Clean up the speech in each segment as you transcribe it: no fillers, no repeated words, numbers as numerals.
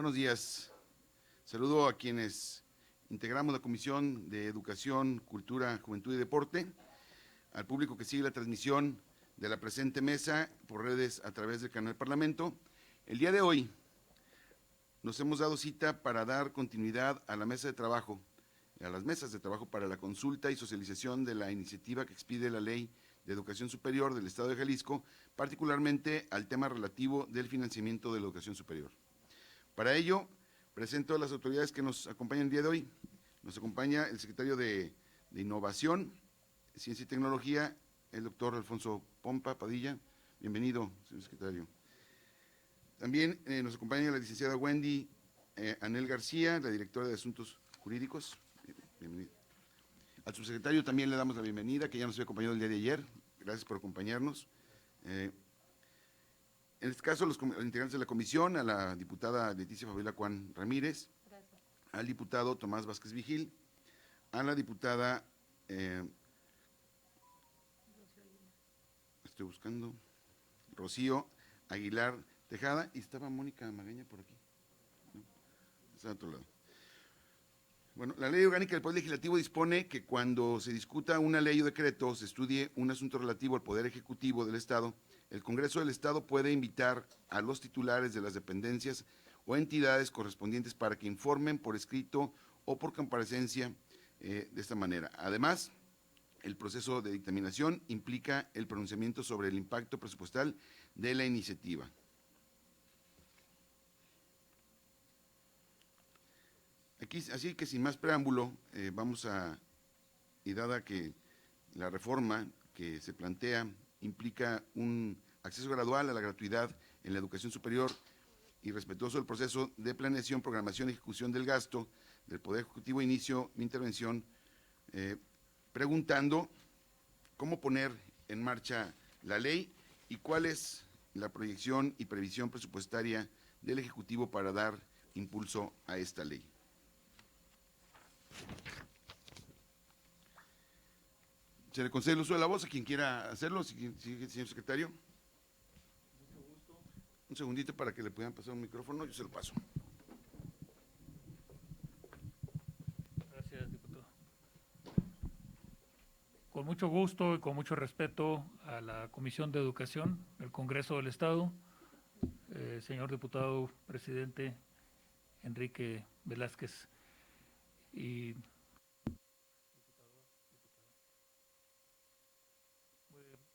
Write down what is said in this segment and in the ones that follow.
buenos días. Saludo a quienes integramos la Comisión de Educación, Cultura, Juventud y Deporte, al público que sigue la transmisión de la presente mesa por redes a través del canal Parlamento. El día de hoy nos hemos dado cita para dar continuidad a la mesa de trabajo, a las mesas de trabajo para la consulta y socialización de la iniciativa que expide la Ley de Educación Superior del Estado de Jalisco, particularmente al tema relativo del financiamiento de la educación superior. Para ello, presento a las autoridades que nos acompañan el día de hoy. Nos acompaña el secretario de Innovación, Ciencia y Tecnología, el doctor Alfonso Pompa Padilla. Bienvenido, señor secretario. También nos acompaña la licenciada Wendy Anel García, la directora de Asuntos Jurídicos. Bienvenida. Al subsecretario también le damos la bienvenida, que ya nos había acompañado el día de ayer. Gracias por acompañarnos. En este caso, los integrantes de la comisión, a la diputada Leticia Fabiola Cuán Ramírez, gracias, al diputado Tomás Vázquez Vigil, a la diputada, estoy buscando, Rocío Aguilar Tejada, y estaba Mónica Magaña por aquí, ¿no? Está a otro lado. Bueno, la Ley Orgánica del Poder Legislativo dispone que cuando se discuta una ley o decreto, se estudie un asunto relativo al Poder Ejecutivo del Estado, el Congreso del Estado puede invitar a los titulares de las dependencias o entidades correspondientes para que informen por escrito o por comparecencia de esta manera. Además, el proceso de dictaminación implica el pronunciamiento sobre el impacto presupuestal de la iniciativa. Aquí, así que sin más preámbulo, y dada que la reforma que se plantea implica un acceso gradual a la gratuidad en la educación superior y respetuoso del proceso de planeación, programación y ejecución del gasto del Poder Ejecutivo, inicio mi intervención preguntando cómo poner en marcha la ley y cuál es la proyección y previsión presupuestaria del Ejecutivo para dar impulso a esta ley. Se le concede el uso de la voz a quien quiera hacerlo, señor secretario. Mucho gusto. Un segundito para que le puedan pasar un micrófono, yo se lo paso. Gracias, diputado. Con mucho gusto y con mucho respeto a la Comisión de Educación del Congreso del Estado, señor diputado presidente Enrique Velázquez y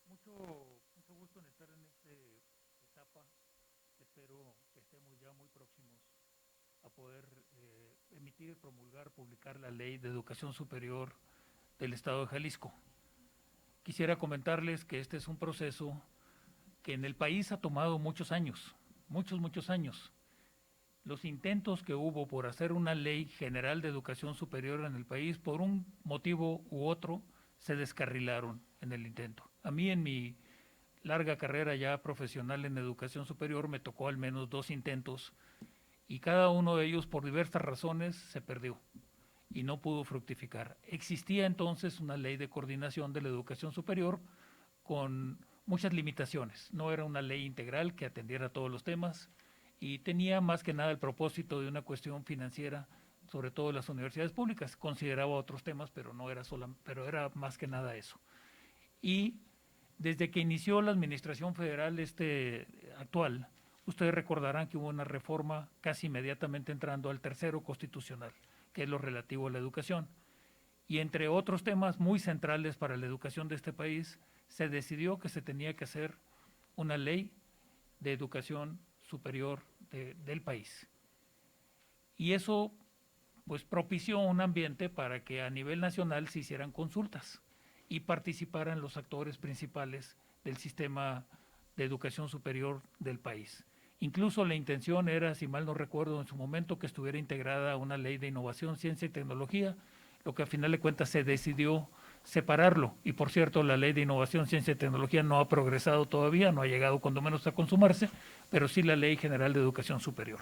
mucho gusto en estar en esta etapa. Espero que estemos ya muy próximos a poder emitir, promulgar, publicar la Ley de Educación Superior del Estado de Jalisco. Quisiera comentarles que este es un proceso que en el país ha tomado muchos años, muchos años. Los intentos que hubo por hacer una ley general de educación superior en el país, por un motivo u otro, se descarrilaron en el intento. A mí, en mi larga carrera ya profesional en educación superior, me tocó al menos 2 intentos y cada uno de ellos, por diversas razones, se perdió y no pudo fructificar. Existía entonces una ley de coordinación de la educación superior con muchas limitaciones. No era una ley integral que atendiera todos los temas y tenía más que nada el propósito de una cuestión financiera, sobre todo en las universidades públicas. Consideraba otros temas, pero pero era más que nada eso. Y desde que inició la administración federal actual, ustedes recordarán que hubo una reforma casi inmediatamente entrando al tercero constitucional, que es lo relativo a la educación. Y entre otros temas muy centrales para la educación de este país, se decidió que se tenía que hacer una ley de educación superior del país. Y eso pues propició un ambiente para que a nivel nacional se hicieran consultas y participaran los actores principales del sistema de educación superior del país. Incluso la intención era, si mal no recuerdo, en su momento que estuviera integrada una ley de innovación, ciencia y tecnología, lo que a final de cuentas se decidió separarlo. Y por cierto, la ley de innovación, ciencia y tecnología no ha progresado todavía, no ha llegado cuando menos a consumarse, pero sí la Ley General de Educación Superior.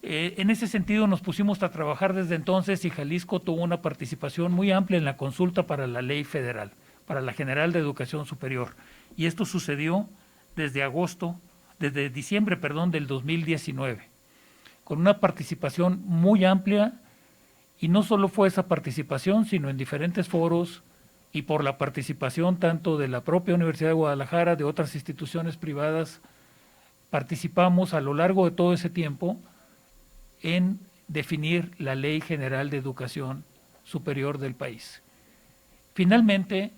En ese sentido nos pusimos a trabajar desde entonces y Jalisco tuvo una participación muy amplia en la consulta para la ley federal, para la General de Educación Superior. Y esto sucedió desde diciembre del 2019. con una participación muy amplia, y no solo fue esa participación, sino en diferentes foros y por la participación tanto de la propia Universidad de Guadalajara, de otras instituciones privadas. Participamos a lo largo de todo ese tiempo en definir la Ley General de Educación Superior del país. Finalmente,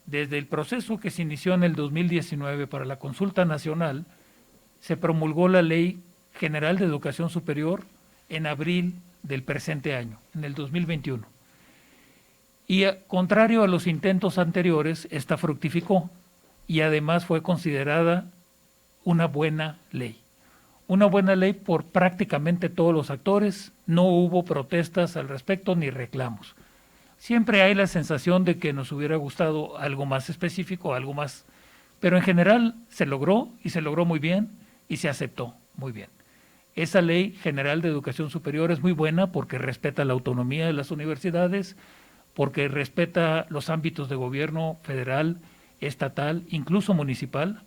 desde el proceso que se inició en el 2019 para la consulta nacional, se promulgó la Ley General de Educación Superior en abril del presente año, en el 2021. Y contrario a los intentos anteriores, esta fructificó y además fue considerada una buena ley. Una buena ley por prácticamente todos los actores, no hubo protestas al respecto ni reclamos. Siempre hay la sensación de que nos hubiera gustado algo más específico, algo más, pero en general se logró y se logró muy bien y se aceptó muy bien. Esa Ley General de Educación Superior es muy buena porque respeta la autonomía de las universidades, porque respeta los ámbitos de gobierno federal, estatal, incluso municipal,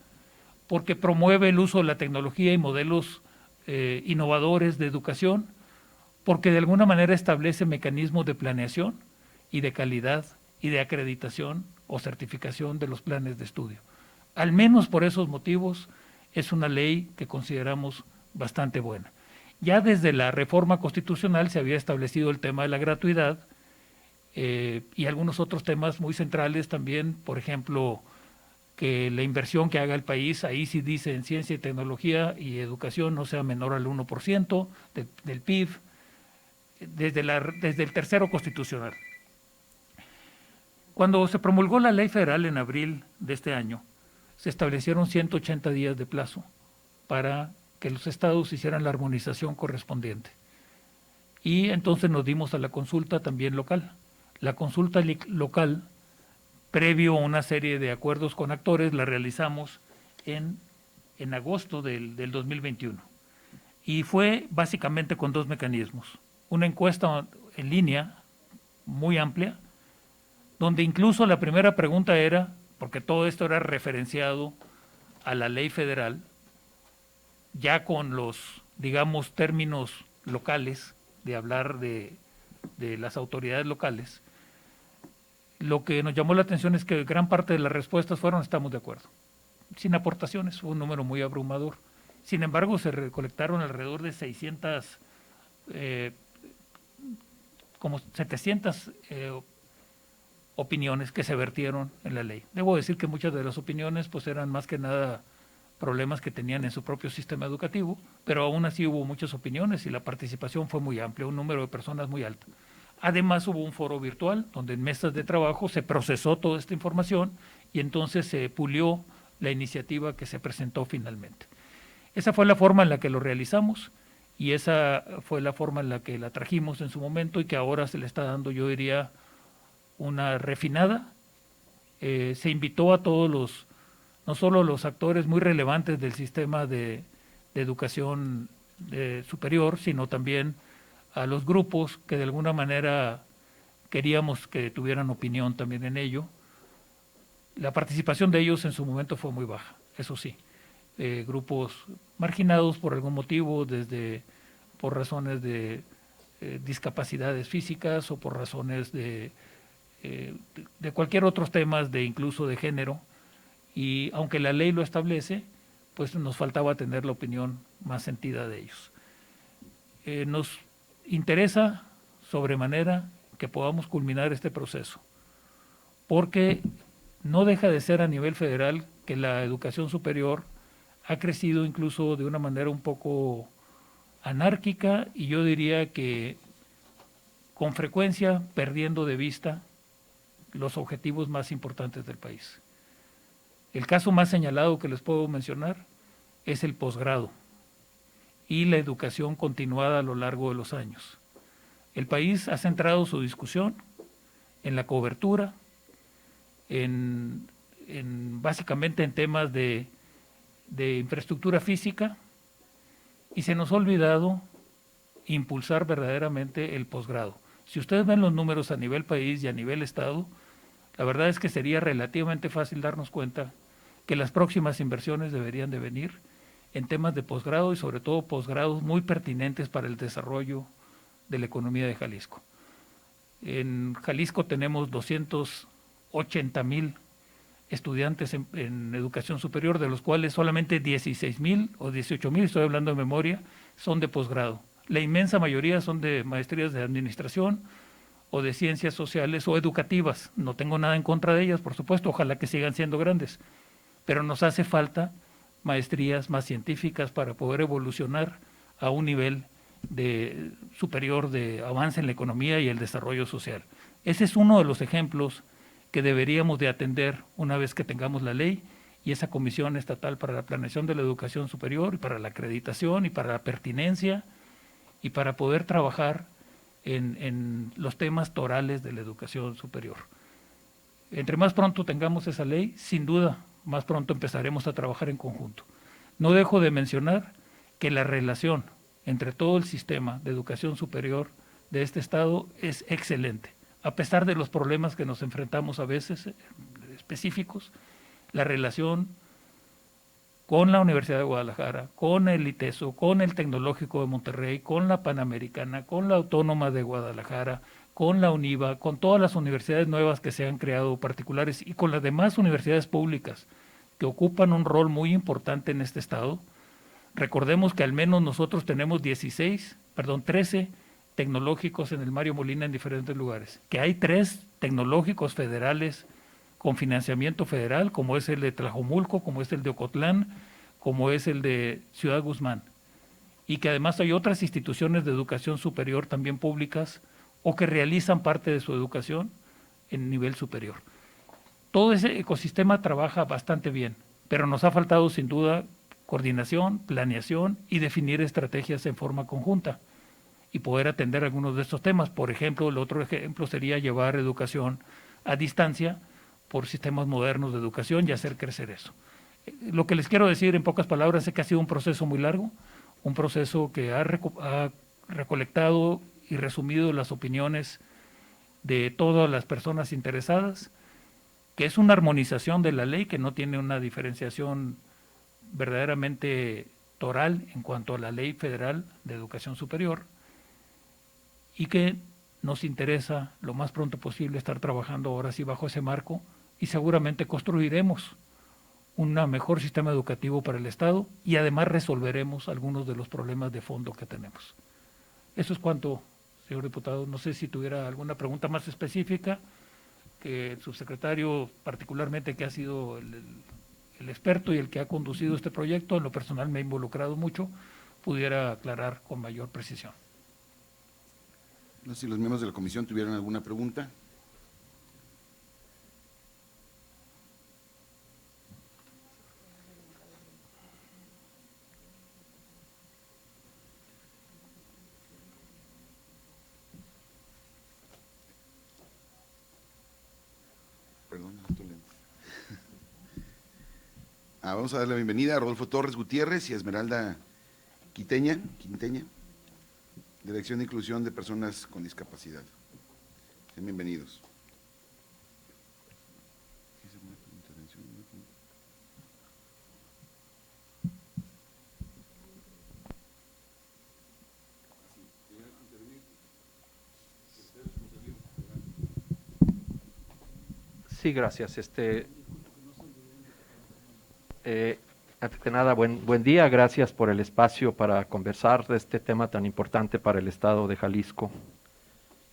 porque promueve el uso de la tecnología y modelos innovadores de educación, porque de alguna manera establece mecanismos de planeación y de calidad y de acreditación o certificación de los planes de estudio. Al menos por esos motivos es una ley que consideramos bastante buena. Ya desde la reforma constitucional se había establecido el tema de la gratuidad y algunos otros temas muy centrales también, por ejemplo, que la inversión que haga el país, ahí sí dice en ciencia y tecnología y educación no sea menor al 1% del PIB, desde el tercero constitucional. Cuando se promulgó la ley federal en abril de este año, se establecieron 180 días de plazo para que los estados hicieran la armonización correspondiente. Y entonces nos dimos a la consulta también local. La consulta local, previo a una serie de acuerdos con actores, la realizamos en agosto del 2021. Y fue básicamente con dos mecanismos. Una encuesta en línea muy amplia, donde incluso la primera pregunta era, porque todo esto era referenciado a la ley federal, ya con los, digamos, términos locales, de hablar de las autoridades locales. Lo que nos llamó la atención es que gran parte de las respuestas fueron estamos de acuerdo, sin aportaciones, fue un número muy abrumador. Sin embargo, se recolectaron alrededor de 600, como 700 opiniones que se vertieron en la ley. Debo decir que muchas de las opiniones pues eran más que nada problemas que tenían en su propio sistema educativo, pero aún así hubo muchas opiniones y la participación fue muy amplia, un número de personas muy alto. Además hubo un foro virtual donde en mesas de trabajo se procesó toda esta información y entonces se pulió la iniciativa que se presentó finalmente. Esa fue la forma en la que lo realizamos y esa fue la forma en la que la trajimos en su momento y que ahora se le está dando, yo diría, una refinada. Se invitó a todos los, no solo los actores muy relevantes del sistema de educación superior, sino también a los grupos que de alguna manera queríamos que tuvieran opinión también en ello. La participación de ellos en su momento fue muy baja, eso sí. Grupos marginados por algún motivo, por razones de discapacidades físicas o por razones de cualquier otros temas, incluso de género, y aunque la ley lo establece, pues nos faltaba tener la opinión más sentida de ellos. Nos interesa sobremanera que podamos culminar este proceso, porque no deja de ser a nivel federal que la educación superior ha crecido incluso de una manera un poco anárquica y yo diría que con frecuencia perdiendo de vista los objetivos más importantes del país. El caso más señalado que les puedo mencionar es el posgrado y la educación continuada a lo largo de los años. El país ha centrado su discusión en la cobertura, básicamente en temas de infraestructura física y se nos ha olvidado impulsar verdaderamente el posgrado. Si ustedes ven los números a nivel país y a nivel estado, la verdad es que sería relativamente fácil darnos cuenta que las próximas inversiones deberían de venir en temas de posgrado y sobre todo posgrados muy pertinentes para el desarrollo de la economía de Jalisco. En Jalisco tenemos 280,000 estudiantes en educación superior, de los cuales solamente 16,000 o 18,000, estoy hablando de memoria, son de posgrado. La inmensa mayoría son de maestrías de administración o de ciencias sociales o educativas. No tengo nada en contra de ellas, por supuesto, ojalá que sigan siendo grandes, pero nos hace falta maestrías más científicas para poder evolucionar a un nivel superior de avance en la economía y el desarrollo social. Ese es uno de los ejemplos que deberíamos de atender una vez que tengamos la ley y esa Comisión Estatal para la Planeación de la Educación Superior y para la acreditación y para la pertinencia y para poder trabajar en los temas torales de la educación superior. Entre más pronto tengamos esa ley, sin duda, más pronto empezaremos a trabajar en conjunto. No dejo de mencionar que la relación entre todo el sistema de educación superior de este estado es excelente. A pesar de los problemas que nos enfrentamos a veces específicos, la relación con la Universidad de Guadalajara, con el ITESO, con el Tecnológico de Monterrey, con la Panamericana, con la Autónoma de Guadalajara, con la UNIVA, con todas las universidades nuevas que se han creado13 y con las demás universidades públicas que ocupan un rol muy importante en este estado. Recordemos que al menos nosotros tenemos 13 tecnológicos en el Mario Molina en diferentes lugares, que hay 3 tecnológicos federales con financiamiento federal, como es el de Tlajomulco, como es el de Ocotlán, como es el de Ciudad Guzmán, y que además hay otras instituciones de educación superior también públicas o que realizan parte de su educación en nivel superior. Todo ese ecosistema trabaja bastante bien, pero nos ha faltado sin duda coordinación, planeación y definir estrategias en forma conjunta y poder atender algunos de estos temas. Por ejemplo, el otro ejemplo sería llevar educación a distancia por sistemas modernos de educación y hacer crecer eso. Lo que les quiero decir en pocas palabras es que ha sido un proceso muy largo, un proceso que ha recolectado y resumido las opiniones de todas las personas interesadas, que es una armonización de la ley, que no tiene una diferenciación verdaderamente toral en cuanto a la Ley Federal de Educación Superior, y que nos interesa lo más pronto posible estar trabajando ahora sí bajo ese marco y seguramente construiremos un mejor sistema educativo para el Estado y además resolveremos algunos de los problemas de fondo que tenemos. Eso es cuanto, señor diputado. No sé si tuviera alguna pregunta más específica que el subsecretario, particularmente que ha sido el experto y el que ha conducido este proyecto, en lo personal me ha involucrado mucho, pudiera aclarar con mayor precisión. No sé si los miembros de la comisión tuvieran alguna pregunta. Perdón, estoy lento. Vamos a darle la bienvenida a Rodolfo Torres Gutiérrez y a Esmeralda Quinteña, Dirección de Inclusión de Personas con Discapacidad. Sean bienvenidos. Sí, gracias. Antes que nada, buen día. Gracias por el espacio para conversar de este tema tan importante para el Estado de Jalisco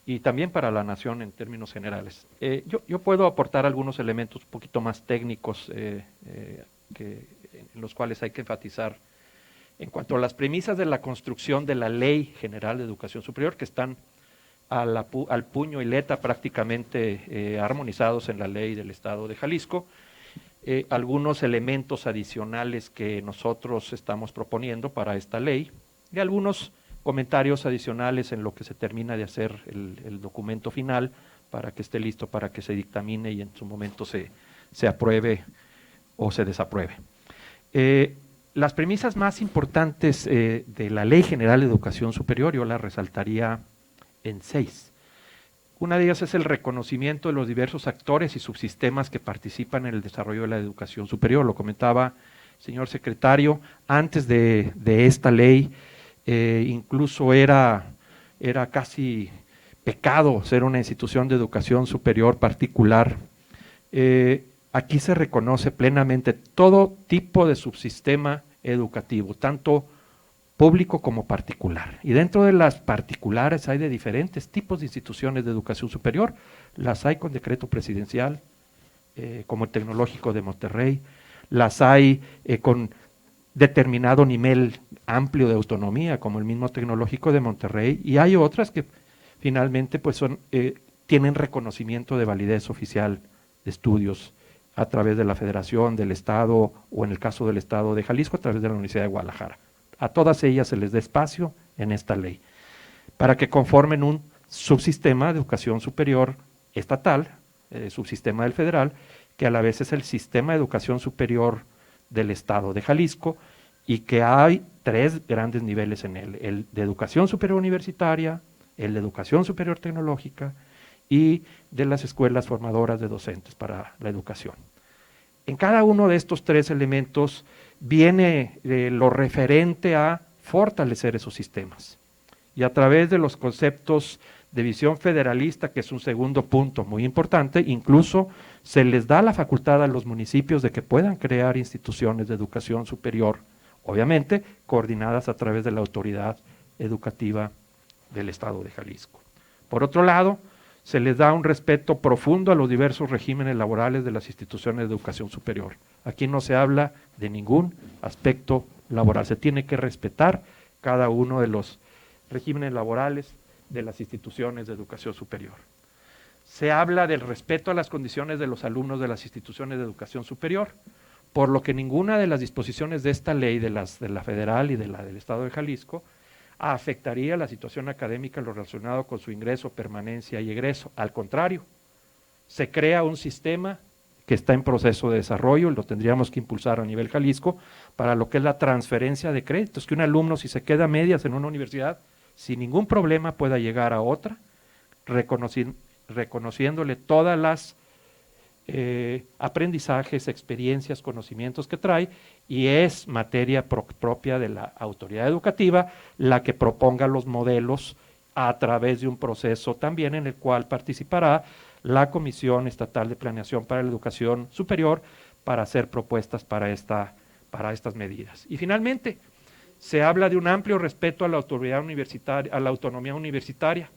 y también para la nación en términos generales. Yo puedo aportar algunos elementos un poquito más técnicos en los cuales hay que enfatizar en cuanto a las premisas de la construcción de la Ley General de Educación Superior, que están al puño y letra prácticamente armonizados en la ley del Estado de Jalisco. Algunos elementos adicionales que nosotros estamos proponiendo para esta ley y algunos comentarios adicionales en lo que se termina de hacer el documento final para que esté listo, para que se dictamine y en su momento se apruebe o se desapruebe. Las premisas más importantes de la Ley General de Educación Superior yo las resaltaría en 6. Una de ellas es el reconocimiento de los diversos actores y subsistemas que participan en el desarrollo de la educación superior. Lo comentaba señor secretario, antes de esta ley, incluso era casi pecado ser una institución de educación superior particular. Aquí se reconoce plenamente todo tipo de subsistema educativo, tanto público como particular. Y dentro de las particulares hay de diferentes tipos de instituciones de educación superior. Las hay con decreto presidencial, como el Tecnológico de Monterrey, las hay con determinado nivel amplio de autonomía, como el mismo Tecnológico de Monterrey, y hay otras que finalmente pues tienen reconocimiento de validez oficial de estudios a través de la Federación, del Estado, o en el caso del Estado de Jalisco, a través de la Universidad de Guadalajara. A todas ellas se les da espacio en esta ley, para que conformen un subsistema de educación superior estatal, subsistema del federal, que a la vez es el sistema de educación superior del Estado de Jalisco, y que hay 3 grandes niveles en él: el de educación superior universitaria, el de educación superior tecnológica y de las escuelas formadoras de docentes para la educación. En cada uno de estos 3 elementos viene lo referente a fortalecer esos sistemas. Y a través de los conceptos de visión federalista, que es un segundo punto muy importante, incluso se les da la facultad a los municipios de que puedan crear instituciones de educación superior, obviamente coordinadas a través de la autoridad educativa del Estado de Jalisco. Por otro lado, se les da un respeto profundo a los diversos regímenes laborales de las instituciones de educación superior. Aquí no se habla de ningún aspecto laboral, se tiene que respetar cada uno de los regímenes laborales de las instituciones de educación superior. Se habla del respeto a las condiciones de los alumnos de las instituciones de educación superior, por lo que ninguna de las disposiciones de esta ley, de la federal y de la del Estado de Jalisco, afectaría la situación académica en lo relacionado con su ingreso, permanencia y egreso. Al contrario, se crea un sistema que está en proceso de desarrollo, y lo tendríamos que impulsar a nivel Jalisco, para lo que es la transferencia de créditos, que un alumno, si se queda a medias en una universidad, sin ningún problema pueda llegar a otra, reconociéndole todas las aprendizajes, experiencias, conocimientos que trae, y es materia propia de la autoridad educativa la que proponga los modelos a través de un proceso también en el cual participará la Comisión Estatal de Planeación para la Educación Superior para hacer propuestas para estas medidas. Y finalmente, se habla de un amplio respeto a la autoridad universitaria, a la autonomía universitaria,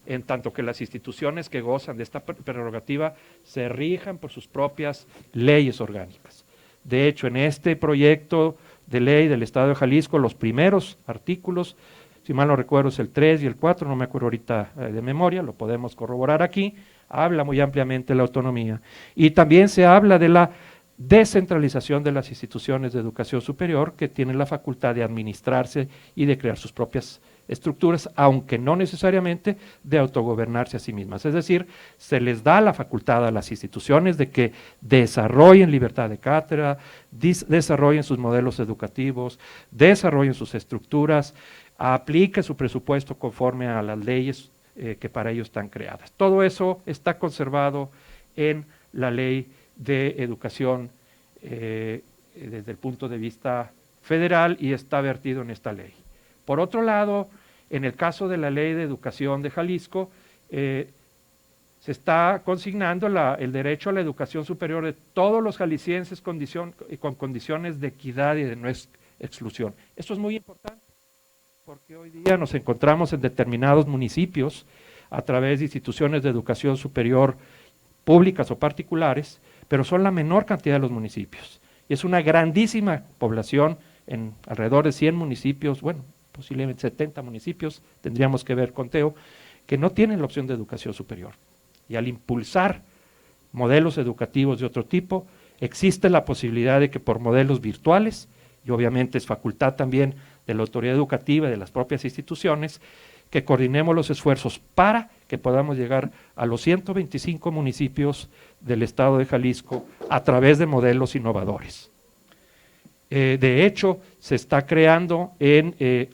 en tanto que las instituciones que gozan de esta prerrogativa se rijan por sus propias leyes orgánicas. De hecho, en este proyecto de ley del Estado de Jalisco, los primeros artículos, si mal no recuerdo es el 3 y el 4, no me acuerdo ahorita de memoria, lo podemos corroborar aquí, habla muy ampliamente de la autonomía. Y también se habla de la descentralización de las instituciones de educación superior, que tienen la facultad de administrarse y de crear sus propias estructuras, aunque no necesariamente de autogobernarse a sí mismas. Es decir, se les da la facultad a las instituciones de que desarrollen libertad de cátedra, desarrollen sus modelos educativos, desarrollen sus estructuras, apliquen su presupuesto conforme a las leyes que para ello están creadas. Todo eso está conservado en la Ley de Educación desde el punto de vista federal, y está vertido en esta ley. Por otro lado, en el caso de la Ley de Educación de Jalisco, se está consignando el derecho a la educación superior de todos los jaliscienses con condiciones de equidad y de no exclusión. Esto es muy importante, porque hoy día nos encontramos en determinados municipios, a través de instituciones de educación superior públicas o particulares, pero son la menor cantidad de los municipios. Y es una grandísima población, en alrededor de 100 municipios, bueno, posiblemente 70 municipios, tendríamos que ver conteo, que no tienen la opción de educación superior. Y al impulsar modelos educativos de otro tipo, existe la posibilidad de que por modelos virtuales, y obviamente es facultad también de la autoridad educativa y de las propias instituciones, que coordinemos los esfuerzos para que podamos llegar a los 125 municipios del Estado de Jalisco a través de modelos innovadores. De hecho, se está creando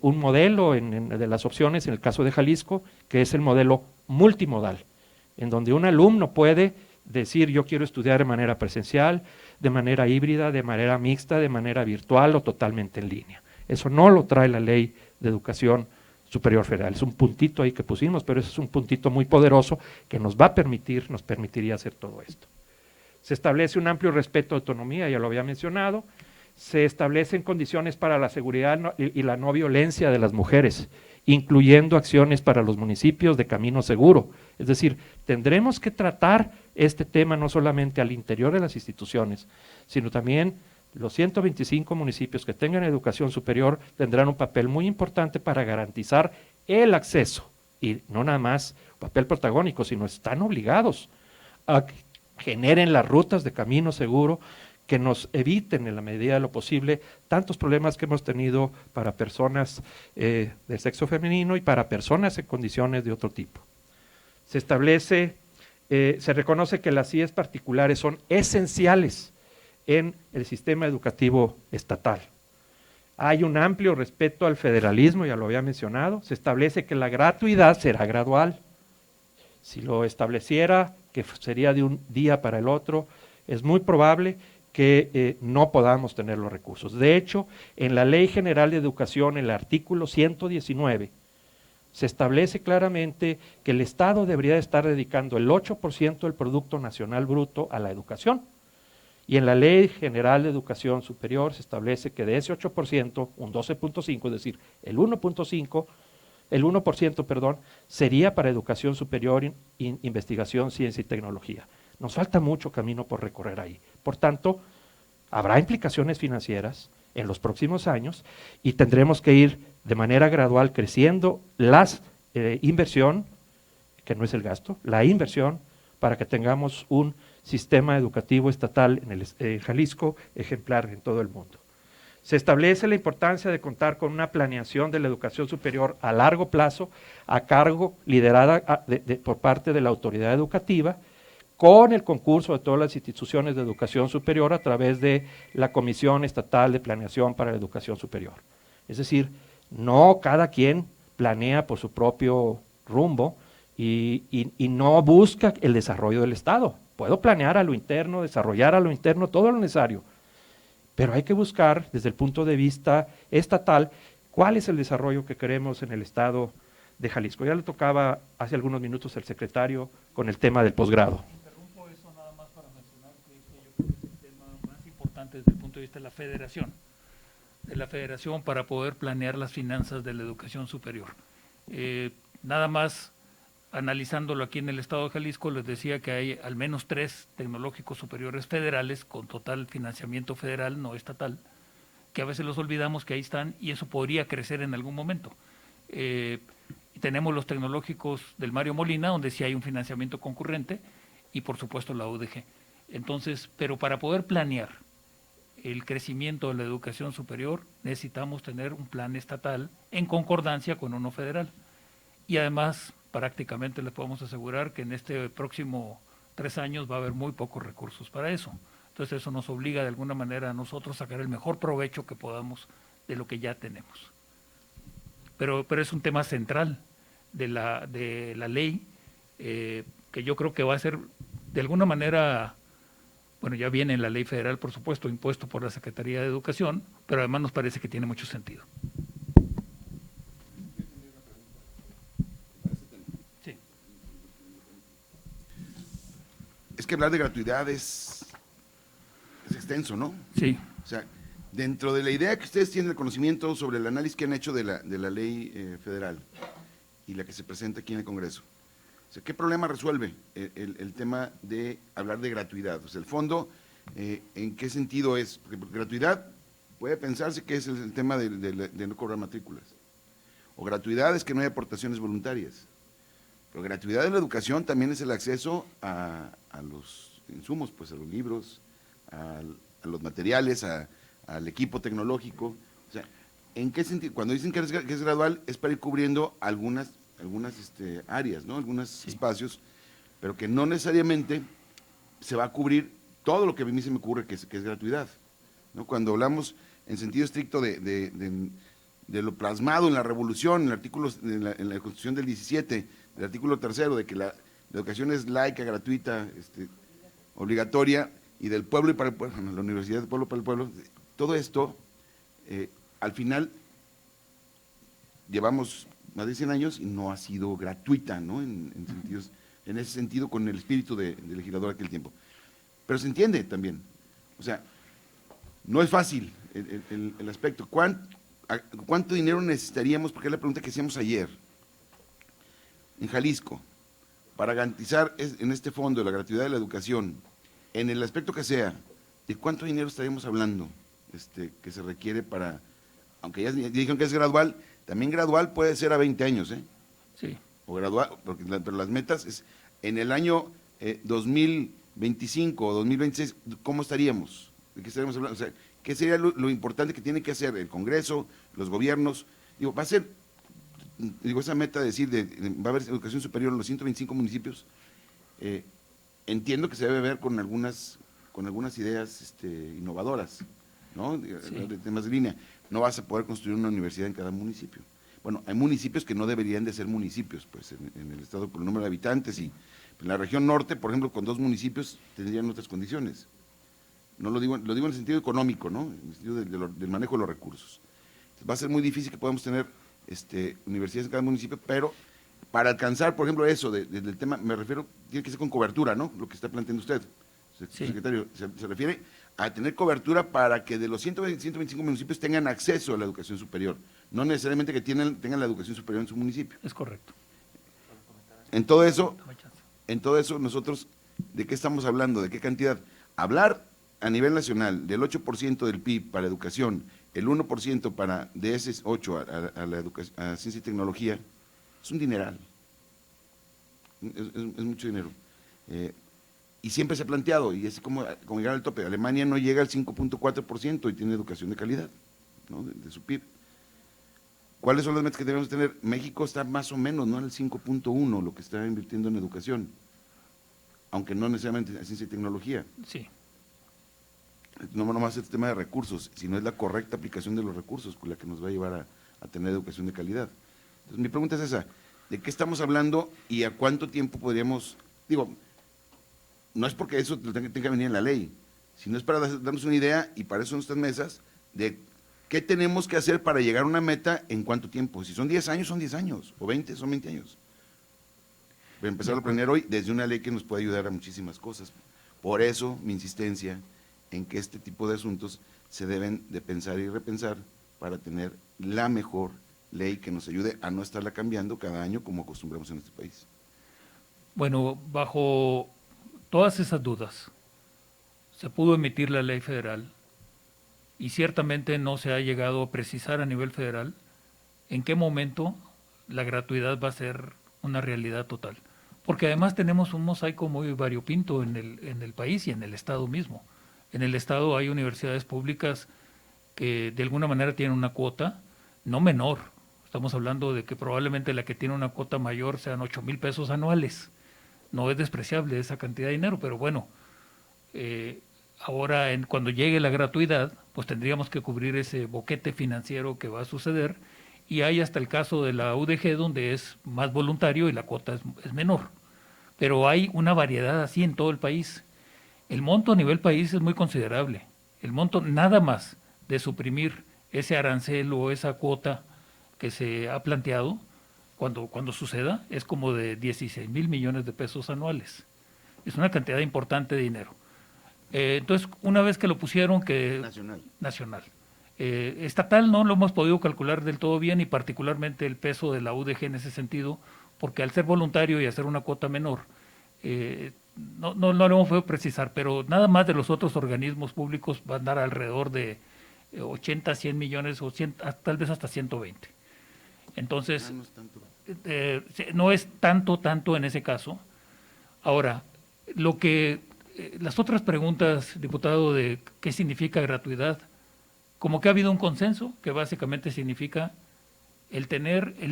un modelo de las opciones, en el caso de Jalisco, que es el modelo multimodal, en donde un alumno puede decir: yo quiero estudiar de manera presencial, de manera híbrida, de manera mixta, de manera virtual o totalmente en línea. Eso no lo trae la Ley de Educación Superior Federal. Es un puntito ahí que pusimos, pero ese es un puntito muy poderoso que nos permitiría hacer todo esto. Se establece un amplio respeto a autonomía, ya lo había mencionado. Se establecen condiciones para la seguridad y la no violencia de las mujeres, incluyendo acciones para los municipios de camino seguro. Es decir, tendremos que tratar este tema no solamente al interior de las instituciones, sino también los 125 municipios que tengan educación superior tendrán un papel muy importante para garantizar el acceso, y no nada más papel protagónico, sino están obligados a que generen las rutas de camino seguro que nos eviten en la medida de lo posible tantos problemas que hemos tenido para personas del sexo femenino y para personas en condiciones de otro tipo. Se establece, se reconoce que las IES particulares son esenciales en el sistema educativo estatal. Hay un amplio respeto al federalismo, ya lo había mencionado. Se establece que la gratuidad será gradual. Si lo estableciera que sería de un día para el otro, es muy probable que no podamos tener los recursos. De hecho, en la Ley General de Educación, en el artículo 119, se establece claramente que el Estado debería estar dedicando el 8% del Producto Nacional Bruto a la educación. Y en la Ley General de Educación Superior se establece que de ese 8%, un 12.5, es decir, el 1%, perdón, sería para educación superior, investigación, ciencia y tecnología. Nos falta mucho camino por recorrer ahí. Por tanto, habrá implicaciones financieras en los próximos años y tendremos que ir de manera gradual creciendo la inversión, que no es el gasto, la inversión para que tengamos un sistema educativo estatal en Jalisco ejemplar en todo el mundo. Se establece la importancia de contar con una planeación de la educación superior a largo plazo, a cargo, liderada por parte de la autoridad educativa, con el concurso de todas las instituciones de educación superior a través de la Comisión Estatal de Planeación para la Educación Superior. Es decir, no cada quien planea por su propio rumbo y no busca el desarrollo del Estado. Puedo planear a lo interno, desarrollar a lo interno todo lo necesario, pero hay que buscar desde el punto de vista estatal cuál es el desarrollo que queremos en el Estado de Jalisco. Ya le tocaba hace algunos minutos el secretario con el tema del posgrado. Interrumpo eso nada más para mencionar que yo creo que es el tema más importante desde el punto de vista de la federación para poder planear las finanzas de la educación superior. Nada más analizándolo aquí en el Estado de Jalisco, les decía que hay al menos 3 tecnológicos superiores federales con total financiamiento federal, no estatal, que a veces los olvidamos que ahí están y eso podría crecer en algún momento. Tenemos los tecnológicos del Mario Molina, donde sí hay un financiamiento concurrente, y por supuesto la UDG. Entonces, pero para poder planear el crecimiento de la educación superior, necesitamos tener un plan estatal en concordancia con uno federal. Y además, prácticamente les podemos asegurar que en este próximo 3 años va a haber muy pocos recursos para eso. Entonces eso nos obliga de alguna manera a nosotros a sacar el mejor provecho que podamos de lo que ya tenemos. Pero es un tema central de la ley, que yo creo que va a ser de alguna manera, bueno, ya viene en la ley federal, por supuesto, impuesto por la Secretaría de Educación, pero además nos parece que tiene mucho sentido. Es que hablar de gratuidad es extenso, ¿no? Sí. O sea, dentro de la idea que ustedes tienen el conocimiento sobre el análisis que han hecho de la ley federal y la que se presenta aquí en el Congreso, o sea, ¿qué problema resuelve el tema de hablar de gratuidad? O sea, el fondo, ¿en qué sentido es? Porque gratuidad puede pensarse que es el tema de no cobrar matrículas. O gratuidad es que no hay aportaciones voluntarias. Pero gratuidad de la educación también es el acceso a los insumos, pues a los libros, a los materiales, al equipo tecnológico. O sea, ¿en qué sentido? Cuando dicen que es gradual, es para ir cubriendo algunas áreas, ¿no? Algunos espacios, pero que no necesariamente se va a cubrir todo lo que a mí se me ocurre que es gratuidad, ¿no? Cuando hablamos en sentido estricto de lo plasmado en la revolución, en la Constitución del 17, el artículo 3, de que la educación es laica, gratuita, obligatoria, y del pueblo y para el pueblo, bueno, la Universidad del Pueblo para el Pueblo, todo esto, al final, llevamos más de 100 años y no ha sido gratuita, ¿no? En ese sentido, con el espíritu de legislador de aquel tiempo. Pero se entiende también, o sea, no es fácil el aspecto. ¿Cuánto dinero necesitaríamos? Porque es la pregunta que hacíamos ayer, en Jalisco, para garantizar en este fondo la gratuidad de la educación, en el aspecto que sea, ¿de cuánto dinero estaríamos hablando que se requiere para, aunque ya dijeron que es gradual, también gradual puede ser a 20 años, ¿eh? Sí. O gradual, pero las metas es, en el año 2025 o 2026, ¿cómo estaríamos? ¿De qué estaríamos hablando? O sea, ¿qué sería lo importante que tiene que hacer el Congreso, los gobiernos? Digo, va a ser, esa meta de decir, va a haber educación superior en los 125 municipios, entiendo que se debe ver con algunas ideas innovadoras, ¿no? Sí. De temas de línea. No vas a poder construir una universidad en cada municipio. Bueno, hay municipios que no deberían de ser municipios, pues, en el estado por el número de habitantes, y en la región norte, por ejemplo, con 2 municipios tendrían otras condiciones. No lo digo en el sentido económico, ¿no? En el sentido del manejo de los recursos. Va a ser muy difícil que podamos tener universidades en cada municipio, pero para alcanzar, por ejemplo, eso del tema, me refiero, tiene que ser con cobertura, ¿no? Lo que está planteando usted, Sí. secretario, se refiere a tener cobertura para que de los 125 municipios tengan acceso a la educación superior, no necesariamente que tengan la educación superior en su municipio. Es correcto. En todo eso, Toma chance. nosotros, ¿de qué estamos hablando? ¿De qué cantidad? Hablar a nivel nacional del 8% del PIB para educación, el 1% de ese 8 a la educación, a ciencia y tecnología, es un dineral. Es mucho dinero. Y siempre se ha planteado, y es como llegar al tope. Alemania no llega al 5.4% y tiene educación de calidad, ¿no? de su PIB. ¿Cuáles son las metas que debemos tener? México está más o menos, ¿no? En el 5.1, lo que está invirtiendo en educación, aunque no necesariamente en ciencia y tecnología. Sí. No nomás es el tema de recursos, sino es la correcta aplicación de los recursos la que nos va a llevar a tener educación de calidad. Entonces, mi pregunta es esa, ¿de qué estamos hablando y a cuánto tiempo podríamos, digo, no es porque eso tenga que venir en la ley, sino es para darnos una idea, y para eso son estas mesas, de qué tenemos que hacer para llegar a una meta en cuánto tiempo. Si son 10 años, son 10 años, o 20, son 20 años. Voy a empezar a planear hoy desde una ley que nos puede ayudar a muchísimas cosas. Por eso mi insistencia en que este tipo de asuntos se deben de pensar y repensar para tener la mejor ley que nos ayude a no estarla cambiando cada año como acostumbramos en este país. Bueno, bajo todas esas dudas, se pudo emitir la ley federal y ciertamente no se ha llegado a precisar a nivel federal en qué momento la gratuidad va a ser una realidad total. Porque además tenemos un mosaico muy variopinto en el país y en el Estado mismo. En el Estado hay universidades públicas que de alguna manera tienen una cuota no menor. Estamos hablando de que probablemente la que tiene una cuota mayor sean 8,000 pesos anuales. No es despreciable esa cantidad de dinero, pero bueno, ahora cuando llegue la gratuidad, pues tendríamos que cubrir ese boquete financiero que va a suceder, y hay hasta el caso de la UDG donde es más voluntario y la cuota es menor. Pero hay una variedad así en todo el país. El monto a nivel país es muy considerable. El monto nada más de suprimir ese arancel o esa cuota que se ha planteado cuando suceda es como de 16,000 millones de pesos anuales. Es una cantidad importante de dinero. Entonces, una vez que lo pusieron, que nacional. Estatal no lo hemos podido calcular del todo bien, y particularmente el peso de la UDG en ese sentido, porque al ser voluntario y hacer una cuota menor, no lo hemos podido precisar, pero nada más de los otros organismos públicos va a andar alrededor de 80, 100 millones o 100, tal vez hasta 120. Entonces, no es tanto en ese caso. Ahora, las otras preguntas, diputado, de qué significa gratuidad, como que ha habido un consenso que básicamente significa el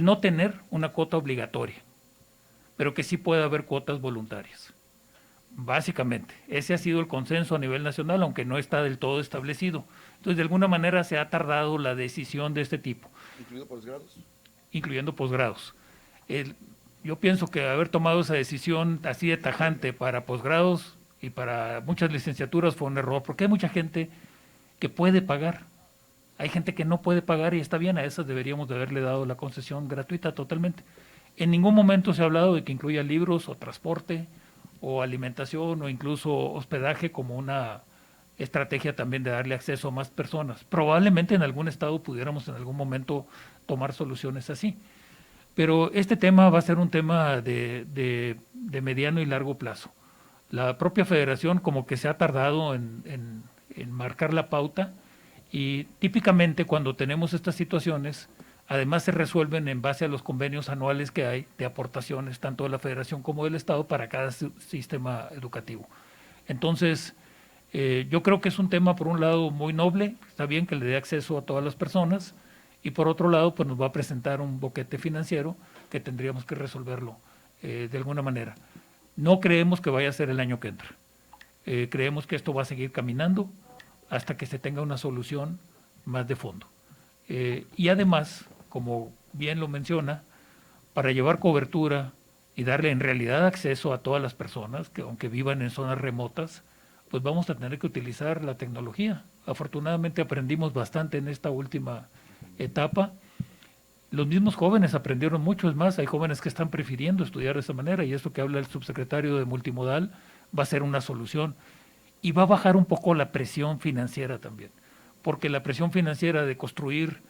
no tener una cuota obligatoria, pero que sí puede haber cuotas voluntarias. Básicamente, ese ha sido el consenso a nivel nacional, aunque no está del todo establecido. Entonces, de alguna manera se ha tardado la decisión de este tipo. ¿Incluido posgrados? Incluyendo posgrados. Yo pienso que haber tomado esa decisión así de tajante para posgrados y para muchas licenciaturas fue un error, porque hay mucha gente que puede pagar. Hay gente que no puede pagar y está bien, a esas deberíamos de haberle dado la concesión gratuita totalmente. En ningún momento se ha hablado de que incluya libros o transporte o alimentación o incluso hospedaje como una estrategia también de darle acceso a más personas. Probablemente en algún estado pudiéramos en algún momento tomar soluciones así. Pero este tema va a ser un tema de mediano y largo plazo. La propia federación como que se ha tardado en marcar la pauta y típicamente cuando tenemos estas situaciones, además se resuelven en base a los convenios anuales que hay de aportaciones tanto de la federación como del Estado para cada sistema educativo. Entonces, yo creo que es un tema por un lado muy noble, está bien que le dé acceso a todas las personas y por otro lado pues nos va a presentar un boquete financiero que tendríamos que resolverlo de alguna manera. No creemos que vaya a ser el año que entra. Creemos que esto va a seguir caminando hasta que se tenga una solución más de fondo. Y además, como bien lo menciona, para llevar cobertura y darle en realidad acceso a todas las personas, que aunque vivan en zonas remotas, pues vamos a tener que utilizar la tecnología. Afortunadamente aprendimos bastante en esta última etapa. Los mismos jóvenes aprendieron mucho, es más, hay jóvenes que están prefiriendo estudiar de esa manera y esto que habla el subsecretario de Multimodal va a ser una solución y va a bajar un poco la presión financiera también, porque la presión financiera de construir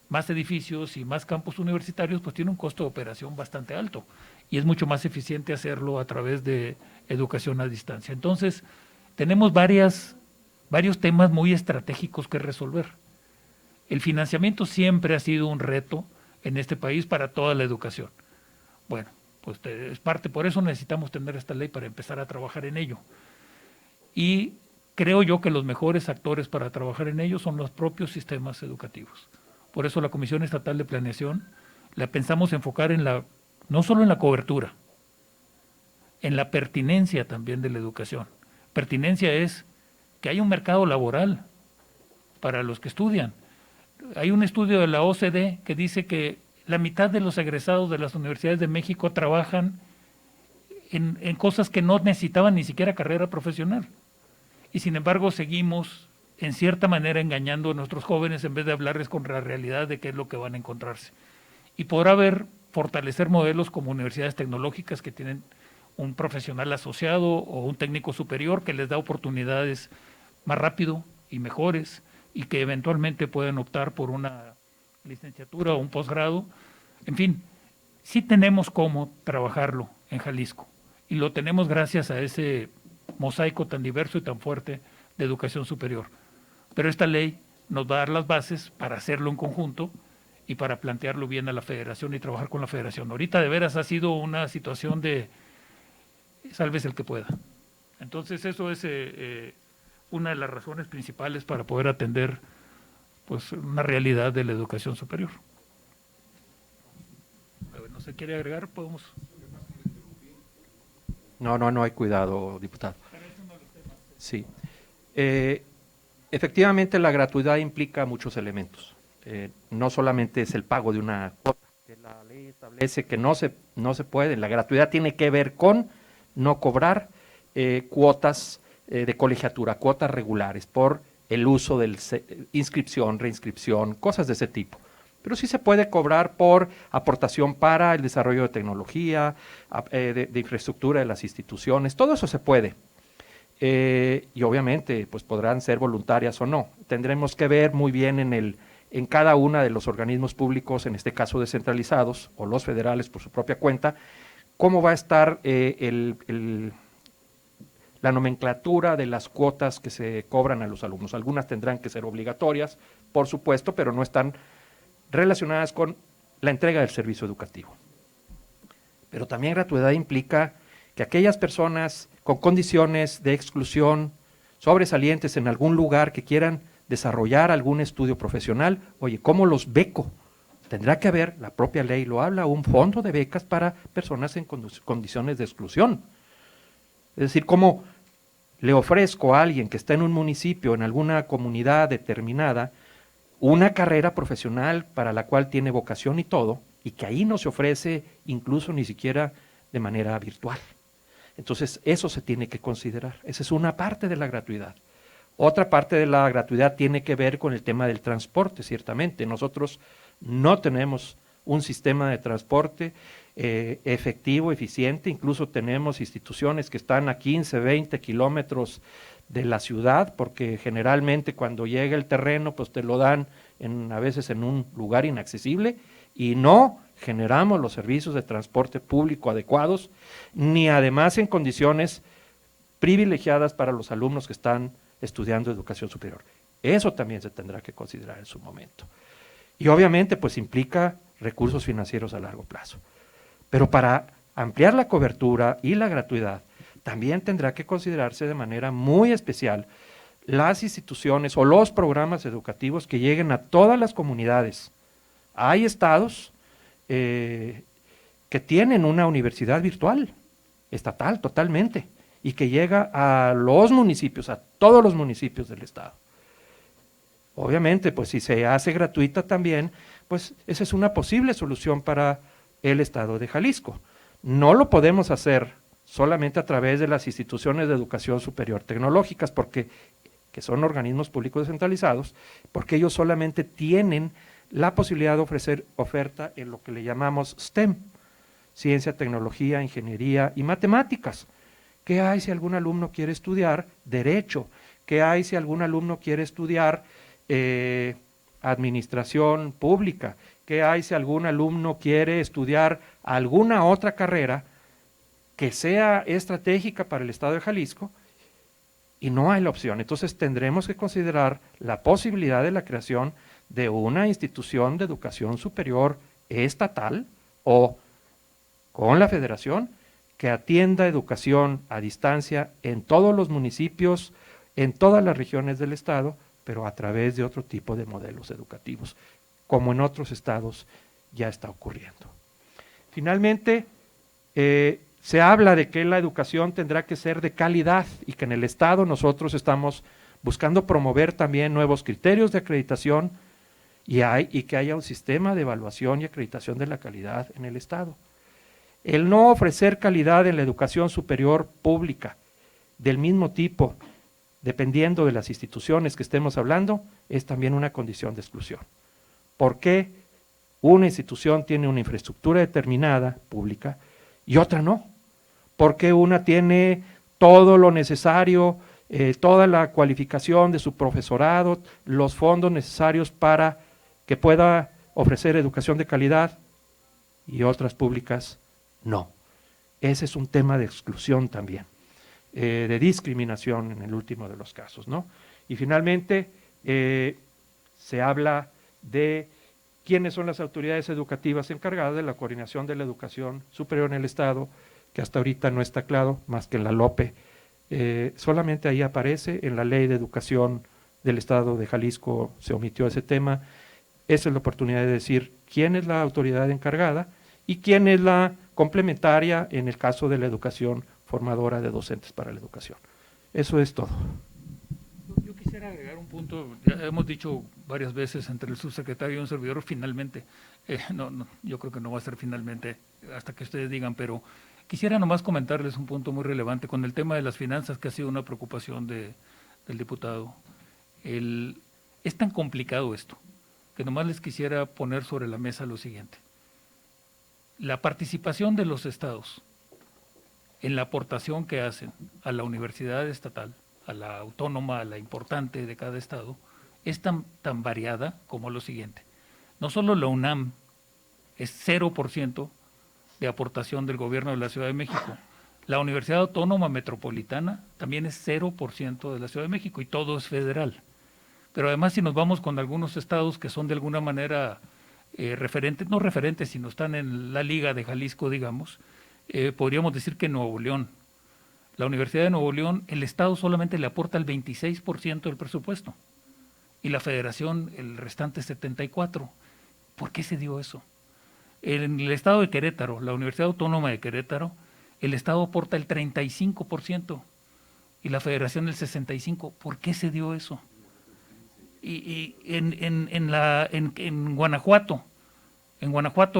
más edificios y más campus universitarios pues tiene un costo de operación bastante alto y es mucho más eficiente hacerlo a través de educación a distancia. Entonces, tenemos varios temas muy estratégicos que resolver. El financiamiento siempre ha sido un reto en este país para toda la educación. Bueno, pues es parte, por eso necesitamos tener esta ley para empezar a trabajar en ello. Y creo yo que los mejores actores para trabajar en ello son los propios sistemas educativos. Por eso la Comisión Estatal de Planeación la pensamos enfocar no solo en la cobertura, en la pertinencia también de la educación. Pertinencia es que hay un mercado laboral para los que estudian. Hay un estudio de la OCDE que dice que la mitad de los egresados de las universidades de México trabajan en cosas que no necesitaban ni siquiera carrera profesional. Y sin embargo seguimos en cierta manera engañando a nuestros jóvenes en vez de hablarles con la realidad de qué es lo que van a encontrarse. Y podrá haber, fortalecer modelos como universidades tecnológicas que tienen un profesional asociado o un técnico superior que les da oportunidades más rápido y mejores y que eventualmente pueden optar por una licenciatura o un posgrado. En fin, sí tenemos cómo trabajarlo en Jalisco y lo tenemos gracias a ese mosaico tan diverso y tan fuerte de educación superior. Pero esta ley nos va a dar las bases para hacerlo en conjunto y para plantearlo bien a la federación y trabajar con la federación. Ahorita de veras ha sido una situación de sálvese el que pueda. Entonces eso es una de las razones principales para poder atender pues una realidad de la educación superior. A ver, ¿no se quiere agregar? Podemos. No hay cuidado, diputado. Sí. Efectivamente, la gratuidad implica muchos elementos. No solamente es el pago de una cuota, que la ley establece que no se puede. La gratuidad tiene que ver con no cobrar cuotas de colegiatura, cuotas regulares por el uso de inscripción, reinscripción, cosas de ese tipo. Pero sí se puede cobrar por aportación para el desarrollo de tecnología, de infraestructura de las instituciones, todo eso se puede. Y obviamente pues podrán ser voluntarias o no. Tendremos que ver muy bien en cada uno de los organismos públicos, en este caso descentralizados, o los federales por su propia cuenta, cómo va a estar la nomenclatura de las cuotas que se cobran a los alumnos. Algunas tendrán que ser obligatorias, por supuesto, pero no están relacionadas con la entrega del servicio educativo. Pero también gratuidad implica que aquellas personas con condiciones de exclusión sobresalientes en algún lugar que quieran desarrollar algún estudio profesional, oye, ¿cómo los beco? Tendrá que haber, la propia ley lo habla, un fondo de becas para personas en condiciones de exclusión. Es decir, ¿cómo le ofrezco a alguien que está en un municipio, en alguna comunidad determinada, una carrera profesional para la cual tiene vocación y todo, y que ahí no se ofrece incluso ni siquiera de manera virtual? Entonces, eso se tiene que considerar. Esa es una parte de la gratuidad. Otra parte de la gratuidad tiene que ver con el tema del transporte, ciertamente. Nosotros no tenemos un sistema de transporte efectivo, eficiente, incluso tenemos instituciones que están a 15, 20 kilómetros de la ciudad, porque generalmente cuando llega el terreno, pues te lo dan a veces en un lugar inaccesible, y no generamos los servicios de transporte público adecuados, ni además en condiciones privilegiadas para los alumnos que están estudiando educación superior. Eso también se tendrá que considerar en su momento. Y obviamente pues implica recursos financieros a largo plazo. Pero para ampliar la cobertura y la gratuidad, también tendrá que considerarse de manera muy especial las instituciones o los programas educativos que lleguen a todas las comunidades. Hay estados que tienen una universidad virtual, estatal totalmente, y que llega a los municipios, a todos los municipios del estado. Obviamente, pues si se hace gratuita también, pues esa es una posible solución para el estado de Jalisco. No lo podemos hacer solamente a través de las instituciones de educación superior tecnológicas, que son organismos públicos descentralizados, porque ellos solamente tienen la posibilidad de ofrecer oferta en lo que le llamamos STEM, ciencia, tecnología, ingeniería y matemáticas. ¿Qué hay si algún alumno quiere estudiar derecho? ¿Qué hay si algún alumno quiere estudiar administración pública? ¿Qué hay si algún alumno quiere estudiar alguna otra carrera que sea estratégica para el estado de Jalisco? Y no hay la opción. Entonces tendremos que considerar la posibilidad de la creación de una institución de educación superior estatal o con la federación que atienda educación a distancia en todos los municipios, en todas las regiones del estado, pero a través de otro tipo de modelos educativos, como en otros estados ya está ocurriendo. Finalmente, se habla de que la educación tendrá que ser de calidad y que en el estado nosotros estamos buscando promover también nuevos criterios de acreditación y que haya un sistema de evaluación y acreditación de la calidad en el estado. El no ofrecer calidad en la educación superior pública del mismo tipo, dependiendo de las instituciones que estemos hablando, es también una condición de exclusión. ¿Por qué una institución tiene una infraestructura determinada, pública, y otra no? ¿Por qué una tiene todo lo necesario, toda la cualificación de su profesorado, los fondos necesarios para que pueda ofrecer educación de calidad y otras públicas no? Ese es un tema de exclusión también, de discriminación en el último de los casos, ¿no? Y finalmente se habla de quiénes son las autoridades educativas encargadas de la coordinación de la educación superior en el estado, que hasta ahorita no está claro, más que en la LOPE. Solamente ahí aparece, en la Ley de Educación del Estado de Jalisco se omitió ese tema. Esa es la oportunidad de decir quién es la autoridad encargada y quién es la complementaria en el caso de la educación formadora de docentes para la educación. Eso es todo. Yo quisiera agregar un punto, ya hemos dicho varias veces entre el subsecretario y un servidor, finalmente, yo creo que no va a ser finalmente hasta que ustedes digan, pero quisiera nomás comentarles un punto muy relevante con el tema de las finanzas, que ha sido una preocupación del diputado. Es tan complicado esto, que nomás les quisiera poner sobre la mesa lo siguiente. La participación de los estados en la aportación que hacen a la universidad estatal, a la autónoma, a la importante de cada estado, es tan variada como lo siguiente. No solo la UNAM es 0% de aportación del gobierno de la Ciudad de México, la Universidad Autónoma Metropolitana también es 0% de la Ciudad de México y todo es federal. Pero además si nos vamos con algunos estados que son de alguna manera referentes, no referentes, sino están en la liga de Jalisco, digamos, podríamos decir que Nuevo León, la Universidad de Nuevo León, el Estado solamente le aporta el 26% del presupuesto y la Federación el restante 74%. ¿Por qué se dio eso? En el Estado de Querétaro, la Universidad Autónoma de Querétaro, el Estado aporta el 35% y la Federación el 65%. ¿Por qué se dio eso? Y en Guanajuato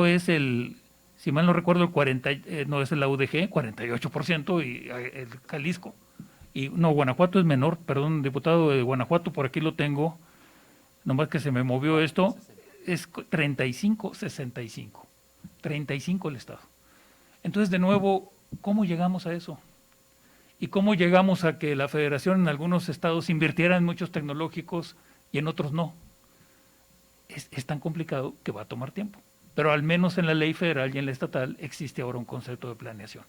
es el Si mal no recuerdo, no es la UDG, 48% y el Jalisco. Y no, Guanajuato es menor, perdón, diputado de Guanajuato, por aquí lo tengo, nomás que se me movió esto, es 35-65. 35 el Estado. Entonces, de nuevo, ¿cómo llegamos a eso? ¿Y cómo llegamos a que la federación en algunos estados invirtiera en muchos tecnológicos y en otros no? Es tan complicado que va a tomar tiempo. Pero al menos en la ley federal y en la estatal existe ahora un concepto de planeación.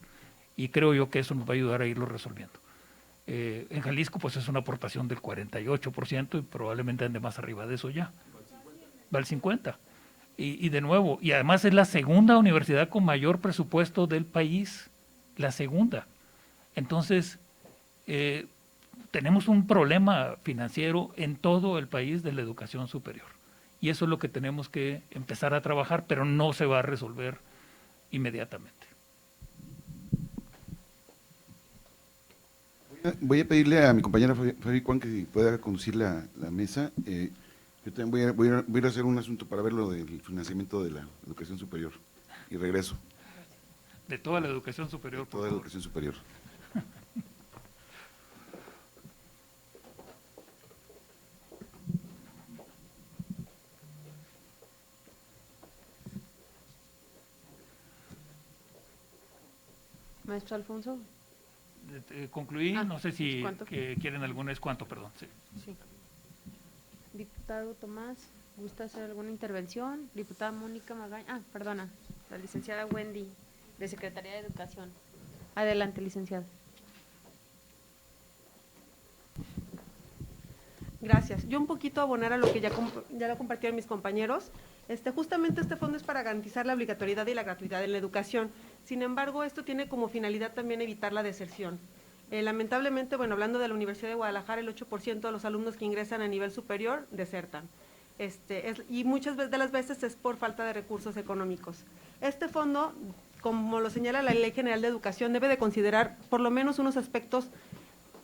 Y creo yo que eso nos va a ayudar a irlo resolviendo. En Jalisco pues es una aportación del 48% y probablemente ande más arriba de eso ya. Va al 50%. Y de nuevo, y además es la segunda universidad con mayor presupuesto del país, la segunda. Entonces, tenemos un problema financiero en todo el país de la educación superior. Y eso es lo que tenemos que empezar a trabajar, pero no se va a resolver inmediatamente. Voy a pedirle a mi compañera Fabi Cuan que pueda conducir la mesa. Yo también voy a ir a hacer un asunto para ver lo del financiamiento de la educación superior. Y regreso. De toda la educación superior, por Toda la favor. educación superior. Maestro Alfonso. Concluí, no sé si ¿cuánto? quieren algún cuánto, perdón. Sí. Sí. Diputado Tomás, ¿gusta hacer alguna intervención? Diputada Mónica Magaña, perdona, la licenciada Wendy, de Secretaría de Educación. Adelante, licenciada. Gracias. Yo un poquito abonar a lo que ya lo compartieron mis compañeros. Justamente este fondo es para garantizar la obligatoriedad y la gratuidad en la educación. Sin embargo, esto tiene como finalidad también evitar la deserción. Lamentablemente, bueno, hablando de la Universidad de Guadalajara, el 8% de los alumnos que ingresan a nivel superior desertan. Y muchas de las veces es por falta de recursos económicos. Este fondo, como lo señala la Ley General de Educación, debe de considerar por lo menos unos aspectos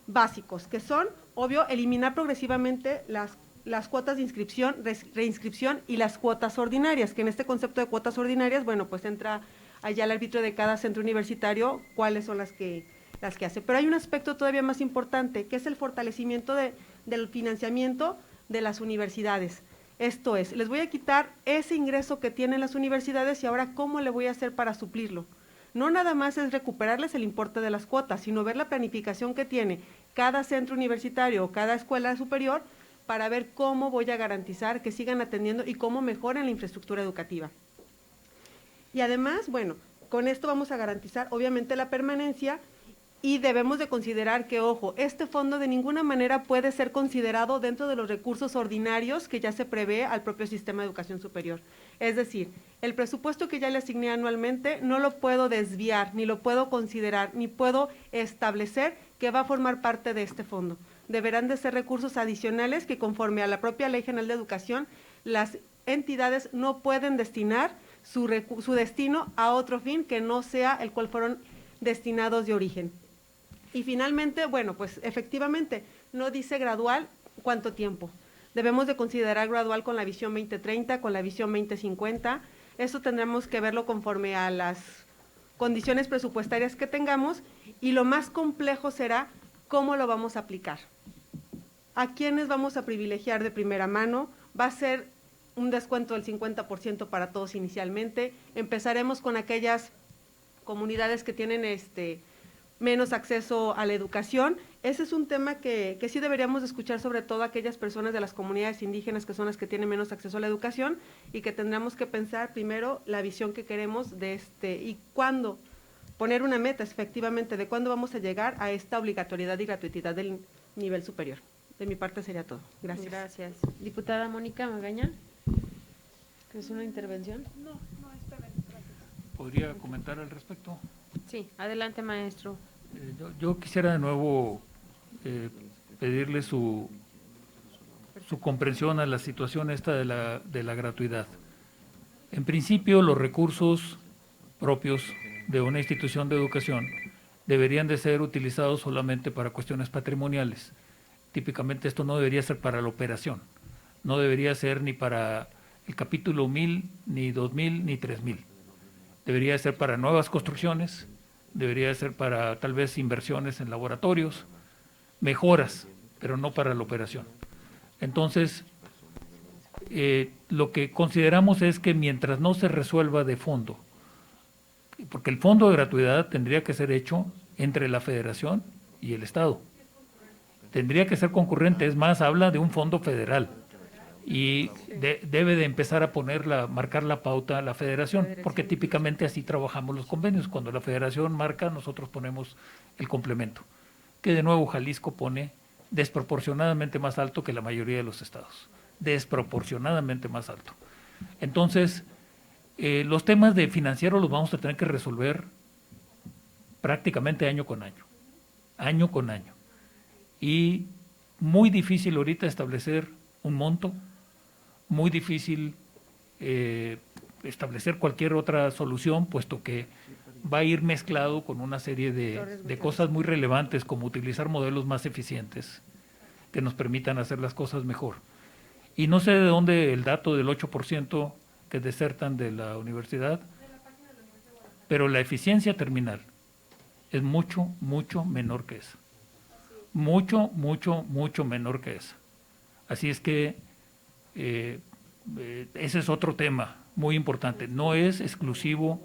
básicos, que son, obvio, eliminar progresivamente las cuotas de inscripción, reinscripción y las cuotas ordinarias, que en este concepto de cuotas ordinarias, bueno, pues entra allá al arbitrio de cada centro universitario cuáles son las que hace. Pero hay un aspecto todavía más importante, que es el fortalecimiento del financiamiento de las universidades. Esto es, les voy a quitar ese ingreso que tienen las universidades y ahora cómo le voy a hacer para suplirlo. No nada más es recuperarles el importe de las cuotas, sino ver la planificación que tiene cada centro universitario o cada escuela superior para ver cómo voy a garantizar que sigan atendiendo y cómo mejoren la infraestructura educativa. Y además, bueno, con esto vamos a garantizar obviamente la permanencia y debemos de considerar que, ojo, este fondo de ninguna manera puede ser considerado dentro de los recursos ordinarios que ya se prevé al propio sistema de educación superior. Es decir, el presupuesto que ya le asigné anualmente no lo puedo desviar, ni lo puedo considerar, ni puedo establecer que va a formar parte de este fondo. Deberán de ser recursos adicionales que conforme a la propia Ley General de Educación, las entidades no pueden destinar su destino a otro fin que no sea el cual fueron destinados de origen. Y finalmente, bueno, pues efectivamente, no dice gradual cuánto tiempo. Debemos de considerar gradual con la visión 2030, con la visión 2050. Eso tendremos que verlo conforme a las condiciones presupuestarias que tengamos y lo más complejo será cómo lo vamos a aplicar. ¿A quiénes vamos a privilegiar de primera mano? Va a ser un descuento del 50% para todos inicialmente. Empezaremos con aquellas comunidades que tienen menos acceso a la educación. Ese es un tema que sí deberíamos escuchar, sobre todo aquellas personas de las comunidades indígenas que son las que tienen menos acceso a la educación y que tendremos que pensar primero la visión que queremos de y cuándo poner una meta efectivamente de cuándo vamos a llegar a esta obligatoriedad y gratuidad del nivel superior. De mi parte sería todo. Gracias. Gracias. Diputada Mónica Magaña, ¿es una intervención? No, está bien, gracias. ¿Podría comentar al respecto? Sí, adelante, maestro. Yo quisiera de nuevo pedirle su comprensión a la situación esta de la gratuidad. En principio, los recursos propios de una institución de educación deberían de ser utilizados solamente para cuestiones patrimoniales. Típicamente esto no debería ser para la operación, no debería ser ni para el capítulo 1000, ni 2000, ni 3000. debería ser para nuevas construcciones, debería ser para tal vez inversiones en laboratorios, mejoras, pero no para la operación. Entonces, lo que consideramos es que mientras no se resuelva de fondo, porque el fondo de gratuidad tendría que ser hecho entre la Federación y el Estado. Tendría que ser concurrente, es más, habla de un fondo federal y debe de empezar a marcar la pauta a la Federación, porque típicamente así trabajamos los convenios. Cuando la Federación marca, nosotros ponemos el complemento, que de nuevo Jalisco pone desproporcionadamente más alto que la mayoría de los estados, desproporcionadamente más alto. Entonces, los temas de financiero los vamos a tener que resolver prácticamente año con año, año con año. Y muy difícil ahorita establecer un monto, muy difícil establecer cualquier otra solución, puesto que va a ir mezclado con una serie de cosas muy relevantes, como utilizar modelos más eficientes que nos permitan hacer las cosas mejor. Y no sé de dónde el dato del 8% que desertan de la universidad, pero la eficiencia terminal es mucho, mucho menor que esa. Mucho, mucho, mucho menor que esa. Así es que ese es otro tema muy importante. No es exclusivo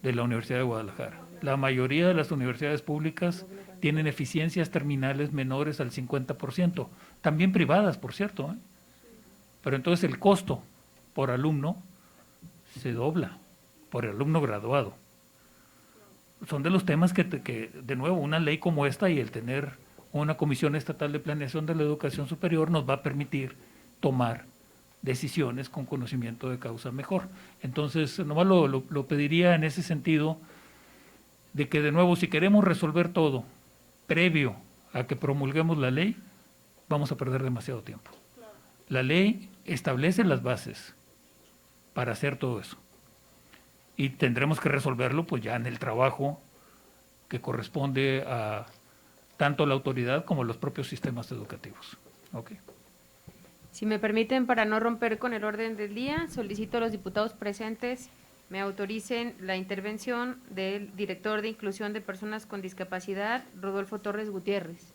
de la Universidad de Guadalajara. La mayoría de las universidades públicas tienen eficiencias terminales menores al 50%, también privadas, por cierto, ¿eh? Pero entonces el costo por alumno se dobla, por alumno graduado. Son de los temas que de nuevo, una ley como esta y el tener una Comisión Estatal de Planeación de la Educación Superior nos va a permitir tomar decisiones con conocimiento de causa mejor. Entonces, nomás lo pediría en ese sentido, de que de nuevo, si queremos resolver todo previo a que promulguemos la ley, vamos a perder demasiado tiempo. La ley establece las bases para hacer todo eso. Y tendremos que resolverlo pues ya en el trabajo que corresponde a tanto la autoridad como los propios sistemas educativos. Okay. Si me permiten, para no romper con el orden del día, solicito a los diputados presentes me autoricen la intervención del director de Inclusión de Personas con Discapacidad, Rodolfo Torres Gutiérrez.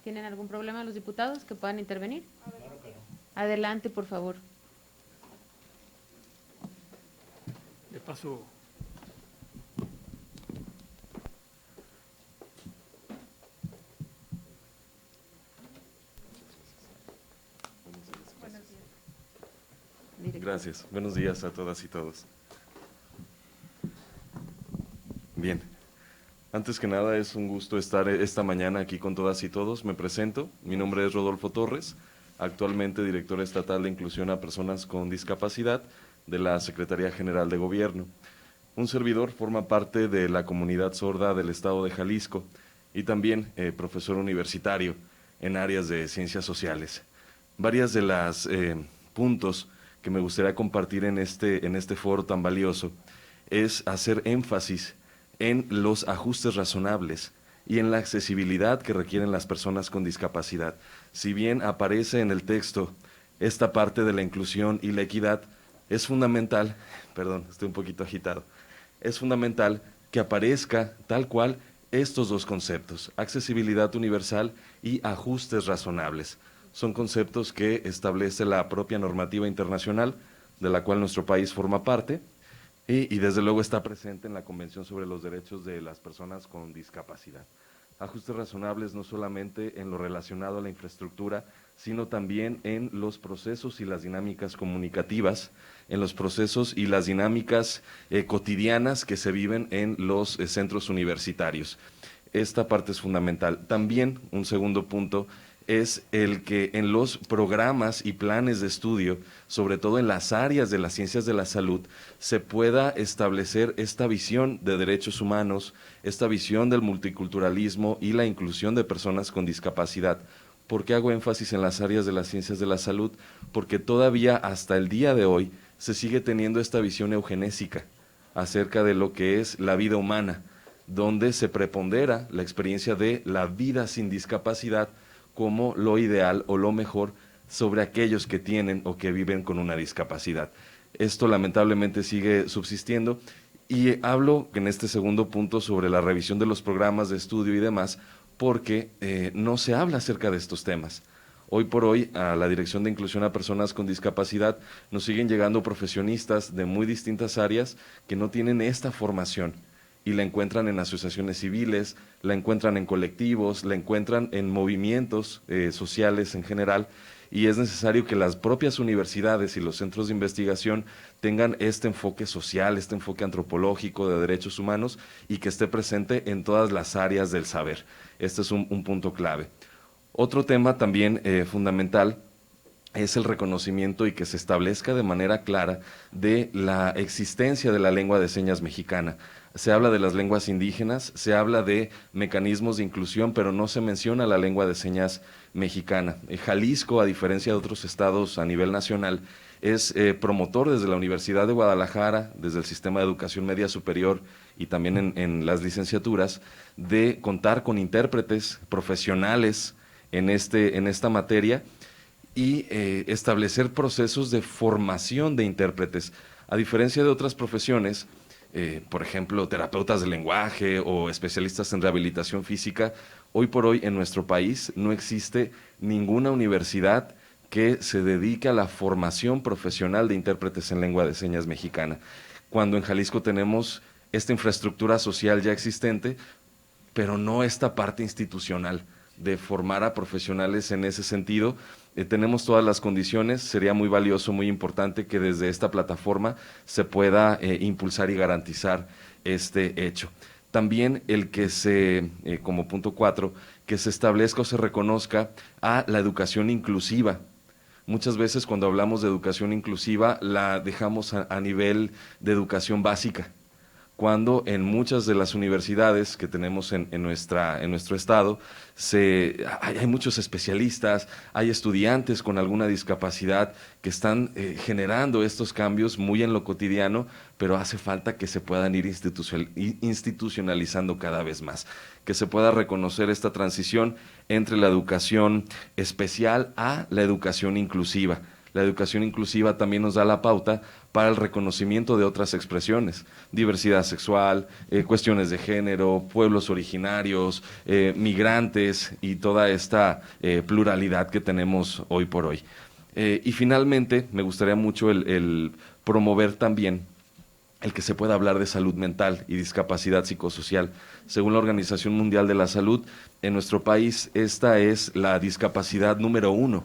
¿Tienen algún problema los diputados que puedan intervenir? Adelante, por favor. De paso, gracias. Buenos días a todas y todos. Bien, antes que nada es un gusto estar esta mañana aquí con todas y todos. Me presento, mi nombre es Rodolfo Torres, actualmente director estatal de Inclusión a Personas con Discapacidad de la Secretaría General de Gobierno. Un servidor forma parte de la comunidad sorda del estado de Jalisco y también profesor universitario en áreas de ciencias sociales. Varias de las puntos que me gustaría compartir en este foro tan valioso es hacer énfasis en los ajustes razonables y en la accesibilidad que requieren las personas con discapacidad. Si bien aparece en el texto esta parte de la inclusión y la equidad, es fundamental, perdón, estoy un poquito agitado, es fundamental que aparezca tal cual estos dos conceptos, accesibilidad universal y ajustes razonables. Son conceptos que establece la propia normativa internacional, de la cual nuestro país forma parte, y desde luego está presente en la Convención sobre los Derechos de las Personas con Discapacidad. Ajustes razonables no solamente en lo relacionado a la infraestructura, sino también en los procesos y las dinámicas comunicativas, en los procesos y las dinámicas cotidianas que se viven en los centros universitarios. Esta parte es fundamental. También, un segundo punto, es el que en los programas y planes de estudio, sobre todo en las áreas de las ciencias de la salud, se pueda establecer esta visión de derechos humanos, esta visión del multiculturalismo y la inclusión de personas con discapacidad. ¿Por qué hago énfasis en las áreas de las ciencias de la salud? Porque todavía hasta el día de hoy se sigue teniendo esta visión eugenésica acerca de lo que es la vida humana, donde se prepondera la experiencia de la vida sin discapacidad como lo ideal o lo mejor sobre aquellos que tienen o que viven con una discapacidad. Esto lamentablemente sigue subsistiendo Y hablo en este segundo punto sobre la revisión de los programas de estudio y demás, porque no se habla acerca de estos temas. Hoy por hoy, a la Dirección de Inclusión a Personas con Discapacidad nos siguen llegando profesionistas de muy distintas áreas que no tienen esta formación y la encuentran en asociaciones civiles, la encuentran en colectivos, la encuentran en movimientos sociales en general, y es necesario que las propias universidades y los centros de investigación tengan este enfoque social, este enfoque antropológico de derechos humanos y que esté presente en todas las áreas del saber. Este es un punto clave. Otro tema también fundamental es el reconocimiento y que se establezca de manera clara de la existencia de la lengua de señas mexicana. Se habla de las lenguas indígenas, se habla de mecanismos de inclusión, pero no se menciona la lengua de señas mexicana. Jalisco, a diferencia de otros estados a nivel nacional, es promotor desde la Universidad de Guadalajara, desde el Sistema de Educación Media Superior y también en las licenciaturas, de contar con intérpretes profesionales en esta materia y establecer procesos de formación de intérpretes. A diferencia de otras profesiones, por ejemplo, terapeutas de lenguaje o especialistas en rehabilitación física, hoy por hoy en nuestro país no existe ninguna universidad que se dedique a la formación profesional de intérpretes en lengua de señas mexicana, cuando en Jalisco tenemos esta infraestructura social ya existente, pero no esta parte institucional de formar a profesionales en ese sentido. Tenemos todas las condiciones, sería muy valioso, muy importante que desde esta plataforma se pueda impulsar y garantizar este hecho. También el que como punto 4, que se establezca o se reconozca a la educación inclusiva. Muchas veces cuando hablamos de educación inclusiva la dejamos a nivel de educación básica, cuando en muchas de las universidades que tenemos en nuestro estado hay muchos especialistas, hay estudiantes con alguna discapacidad que están generando estos cambios muy en lo cotidiano, pero hace falta que se puedan ir institucionalizando cada vez más, que se pueda reconocer esta transición entre la educación especial a la educación inclusiva. La educación inclusiva también nos da la pauta para el reconocimiento de otras expresiones, diversidad sexual, cuestiones de género, pueblos originarios, migrantes y toda esta pluralidad que tenemos hoy por hoy. Y finalmente, me gustaría mucho el promover también el que se pueda hablar de salud mental y discapacidad psicosocial. Según la Organización Mundial de la Salud, en nuestro país esta es la discapacidad número uno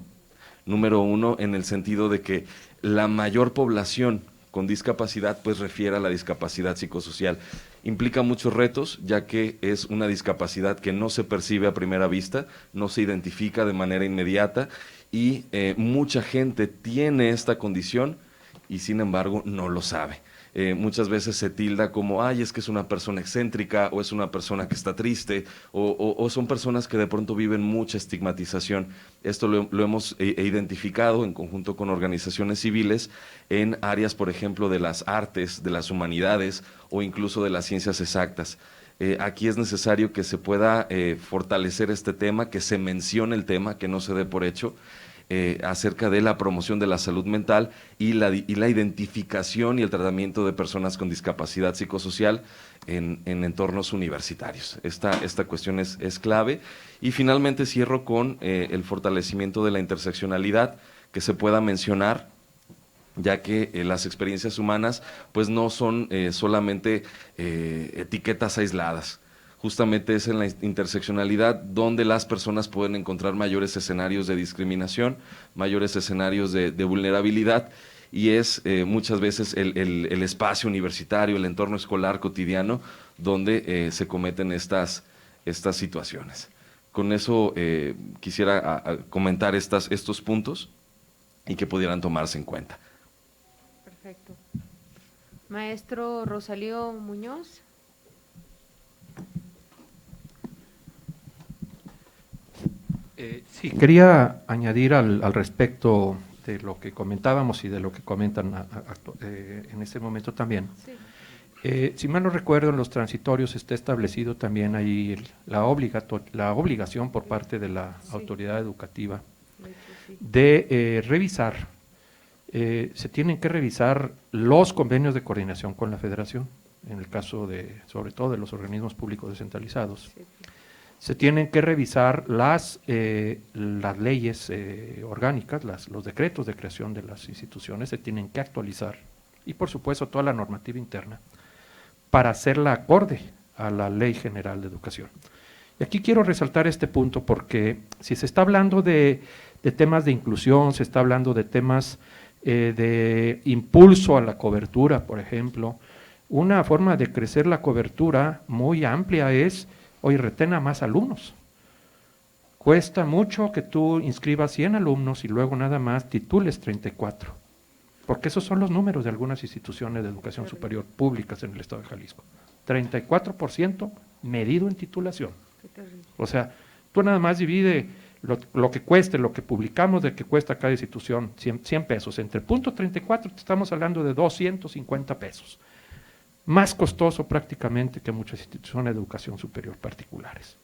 en el sentido de que la mayor población con discapacidad pues refiere a la discapacidad psicosocial. Implica muchos retos, ya que es una discapacidad que no se percibe a primera vista, no se identifica de manera inmediata y mucha gente tiene esta condición y sin embargo no lo sabe. Muchas veces se tilda como, ay, es que es una persona excéntrica o es una persona que está triste o son personas que de pronto viven mucha estigmatización. Esto lo hemos identificado en conjunto con organizaciones civiles en áreas, por ejemplo, de las artes, de las humanidades o incluso de las ciencias exactas. Aquí es necesario que se pueda fortalecer este tema, que se mencione el tema, que no se dé por hecho, acerca de la promoción de la salud mental y la identificación y el tratamiento de personas con discapacidad psicosocial en entornos universitarios. Esta cuestión es clave. Y finalmente cierro con el fortalecimiento de la interseccionalidad, que se pueda mencionar, ya que las experiencias humanas pues no son solamente etiquetas aisladas. Justamente es en la interseccionalidad donde las personas pueden encontrar mayores escenarios de discriminación, mayores escenarios de vulnerabilidad, y es muchas veces el espacio universitario, el entorno escolar cotidiano donde se cometen estas situaciones. Con eso quisiera comentar estos puntos y que pudieran tomarse en cuenta. Perfecto. Maestro Rosalío Muñoz. Sí, quería añadir al respecto de lo que comentábamos y de lo que comentan en este momento también. Sí. Si mal no recuerdo, en los transitorios está establecido también ahí la obligación por parte de la autoridad educativa de revisar, se tienen que revisar los convenios de coordinación con la federación. en el caso sobre todo de los organismos públicos descentralizados, Sí. se tienen que revisar las leyes orgánicas, los decretos de creación de las instituciones se tienen que actualizar y por supuesto toda la normativa interna para hacerla acorde a la Ley General de Educación. Y aquí quiero resaltar este punto porque si se está hablando de temas de inclusión, se está hablando de temas de impulso a la cobertura, por ejemplo, una forma de crecer la cobertura muy amplia es, oye, retén a más alumnos. Cuesta mucho que tú inscribas 100 alumnos y luego nada más titules 34, porque esos son los números de algunas instituciones de educación superior públicas en el estado de Jalisco. 34% medido en titulación. Qué terrible. O sea, tú nada más divide lo que cueste, lo que publicamos de que cuesta cada institución, 100 pesos. Entre punto 34 estamos hablando de 250 pesos. Más costoso prácticamente que muchas instituciones de educación superior particulares.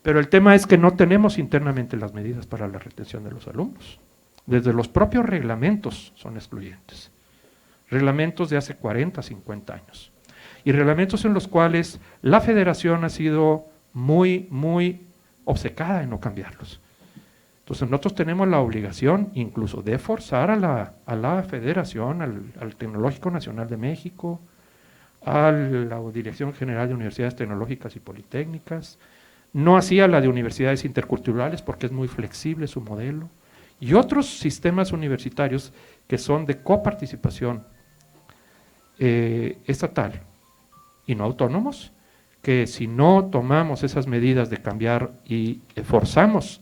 Pero el tema es que no tenemos internamente las medidas para la retención de los alumnos. Desde los propios reglamentos son excluyentes. Reglamentos de hace 40, 50 años. Y reglamentos en los cuales la federación ha sido muy, muy obcecada en no cambiarlos. Entonces nosotros tenemos la obligación incluso de forzar a la federación, al Tecnológico Nacional de México, a la Dirección General de Universidades Tecnológicas y Politécnicas, no así a la de universidades interculturales porque es muy flexible su modelo, y otros sistemas universitarios que son de coparticipación estatal y no autónomos, que si no tomamos esas medidas de cambiar y forzamos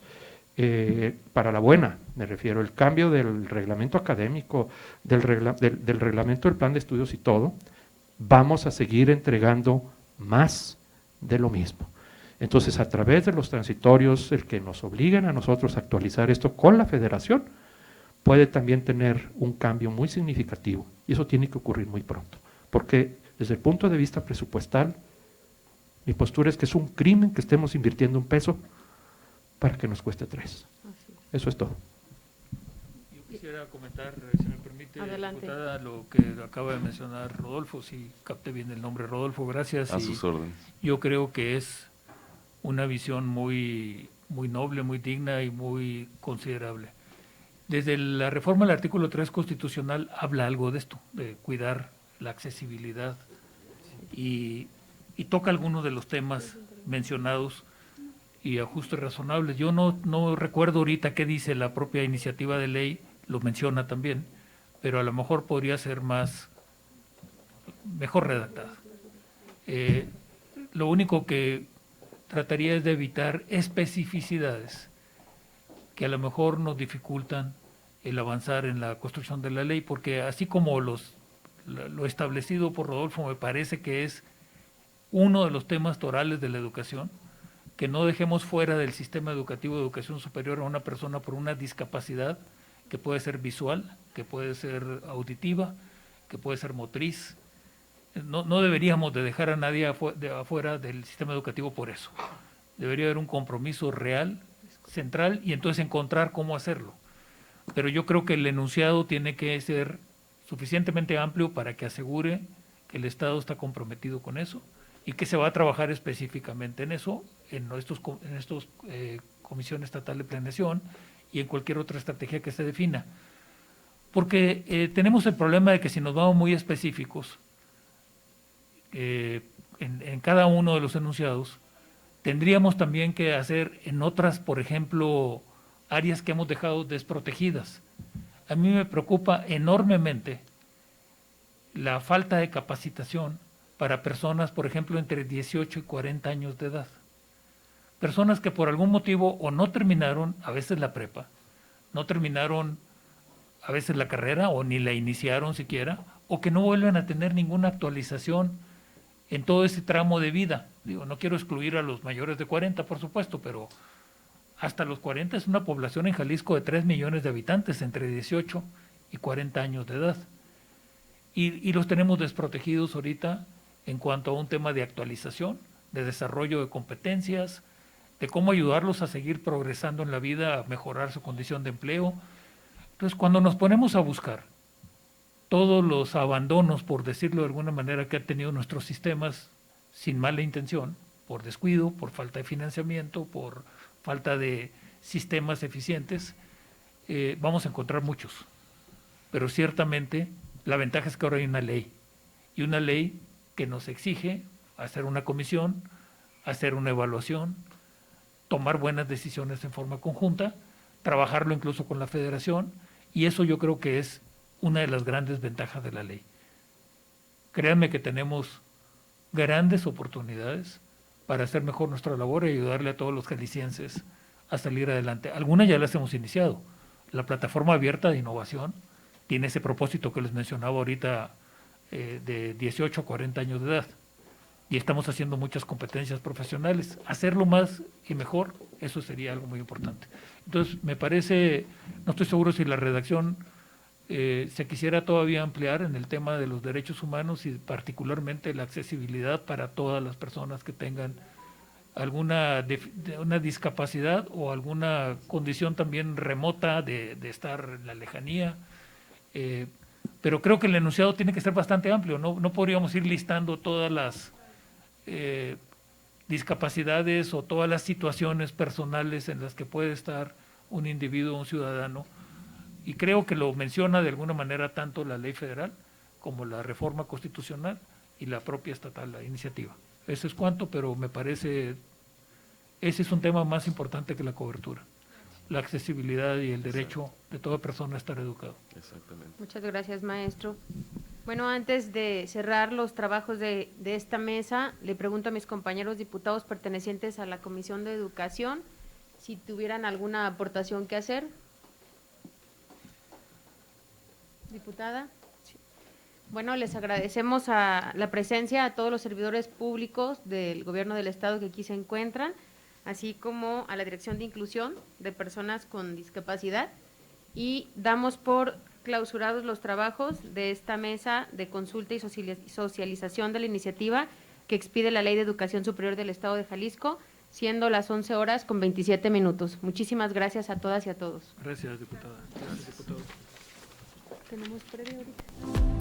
para la buena, me refiero, el cambio del reglamento académico, del reglamento del plan de estudios y todo, vamos a seguir entregando más de lo mismo. Entonces, a través de los transitorios, el que nos obliguen a nosotros a actualizar esto con la federación, puede también tener un cambio muy significativo, y eso tiene que ocurrir muy pronto, porque desde el punto de vista presupuestal, mi postura es que es un crimen que estemos invirtiendo un peso para que nos cueste 3. Así es. Eso es todo. Yo quisiera comentar, si me permite, Adelante. diputada, lo que acaba de mencionar Rodolfo, si capté bien el nombre Rodolfo, gracias. A y sus órdenes. yo creo que es una visión muy, muy noble, muy digna y muy considerable. Desde la reforma del artículo 3 constitucional habla algo de esto, de cuidar la accesibilidad y toca algunos de los temas mencionados y ajustes razonables. Yo no recuerdo ahorita qué dice la propia iniciativa de ley, lo menciona también, pero a lo mejor podría ser mejor redactada. Lo único que trataría es de evitar especificidades que a lo mejor nos dificultan el avanzar en la construcción de la ley, porque así como lo establecido por Rodolfo me parece que es uno de los temas torales de la educación, que no dejemos fuera del sistema educativo de educación superior a una persona por una discapacidad que puede ser visual, que puede ser auditiva, que puede ser motriz. No deberíamos de dejar a nadie afuera del sistema educativo por eso. Debería haber un compromiso real, central, y entonces encontrar cómo hacerlo. Pero yo creo que el enunciado tiene que ser suficientemente amplio para que asegure que el Estado está comprometido con eso y que se va a trabajar específicamente en eso, en estos Comisión Estatal de Planeación y en cualquier otra estrategia que se defina. Porque tenemos el problema de que si nos vamos muy específicos en cada uno de los enunciados, tendríamos también que hacer en otras, por ejemplo, áreas que hemos dejado desprotegidas. A mí me preocupa enormemente la falta de capacitación para personas, por ejemplo, entre 18 y 40 años de edad. Personas que por algún motivo o no terminaron, a veces la prepa, no terminaron a veces la carrera o ni la iniciaron siquiera, o que no vuelven a tener ninguna actualización en todo ese tramo de vida. Digo, no quiero excluir a los mayores de 40, por supuesto, pero hasta los 40 es una población en Jalisco de 3 millones de habitantes entre 18 y 40 años de edad. Y los tenemos desprotegidos ahorita en cuanto a un tema de actualización, de desarrollo de competencias, de cómo ayudarlos a seguir progresando en la vida, a mejorar su condición de empleo. Entonces, cuando nos ponemos a buscar todos los abandonos, por decirlo de alguna manera, que han tenido nuestros sistemas sin mala intención, por descuido, por falta de financiamiento, por falta de sistemas eficientes, vamos a encontrar muchos. Pero ciertamente la ventaja es que ahora hay una ley, y una ley que nos exige hacer una comisión, hacer una evaluación, tomar buenas decisiones en forma conjunta, trabajarlo incluso con la federación, y eso yo creo que es una de las grandes ventajas de la ley. Créanme que tenemos grandes oportunidades para hacer mejor nuestra labor y ayudarle a todos los jaliscienses a salir adelante. Algunas ya las hemos iniciado. La plataforma abierta de innovación tiene ese propósito que les mencionaba ahorita, de 18 a 40 años de edad. Y estamos haciendo muchas competencias profesionales. Hacerlo más y mejor, eso sería algo muy importante. Entonces, me parece, no estoy seguro si la redacción se quisiera todavía ampliar en el tema de los derechos humanos y particularmente la accesibilidad para todas las personas que tengan una discapacidad o alguna condición también remota de estar en la lejanía. Pero creo que el enunciado tiene que ser bastante amplio. No podríamos ir listando todas las discapacidades o todas las situaciones personales en las que puede estar un individuo, un ciudadano. Y creo que lo menciona de alguna manera tanto la ley federal como la reforma constitucional y la propia estatal, la iniciativa. Eso es cuanto, pero me parece, ese es un tema más importante que la cobertura, la accesibilidad y el derecho de toda persona a estar educado. Exactamente. Muchas gracias, maestro. Bueno, antes de cerrar los trabajos de esta mesa, le pregunto a mis compañeros diputados pertenecientes a la Comisión de Educación si tuvieran alguna aportación que hacer. Diputada. Sí. Bueno, les agradecemos a la presencia a todos los servidores públicos del Gobierno del Estado que aquí se encuentran, así como a la Dirección de Inclusión de Personas con Discapacidad, y damos por clausurados los trabajos de esta mesa de consulta y socialización de la iniciativa que expide la Ley de Educación Superior del Estado de Jalisco, siendo las 11:27. Muchísimas gracias a todas y a todos. Gracias, diputada. Gracias, diputado. Tenemos previo ahorita.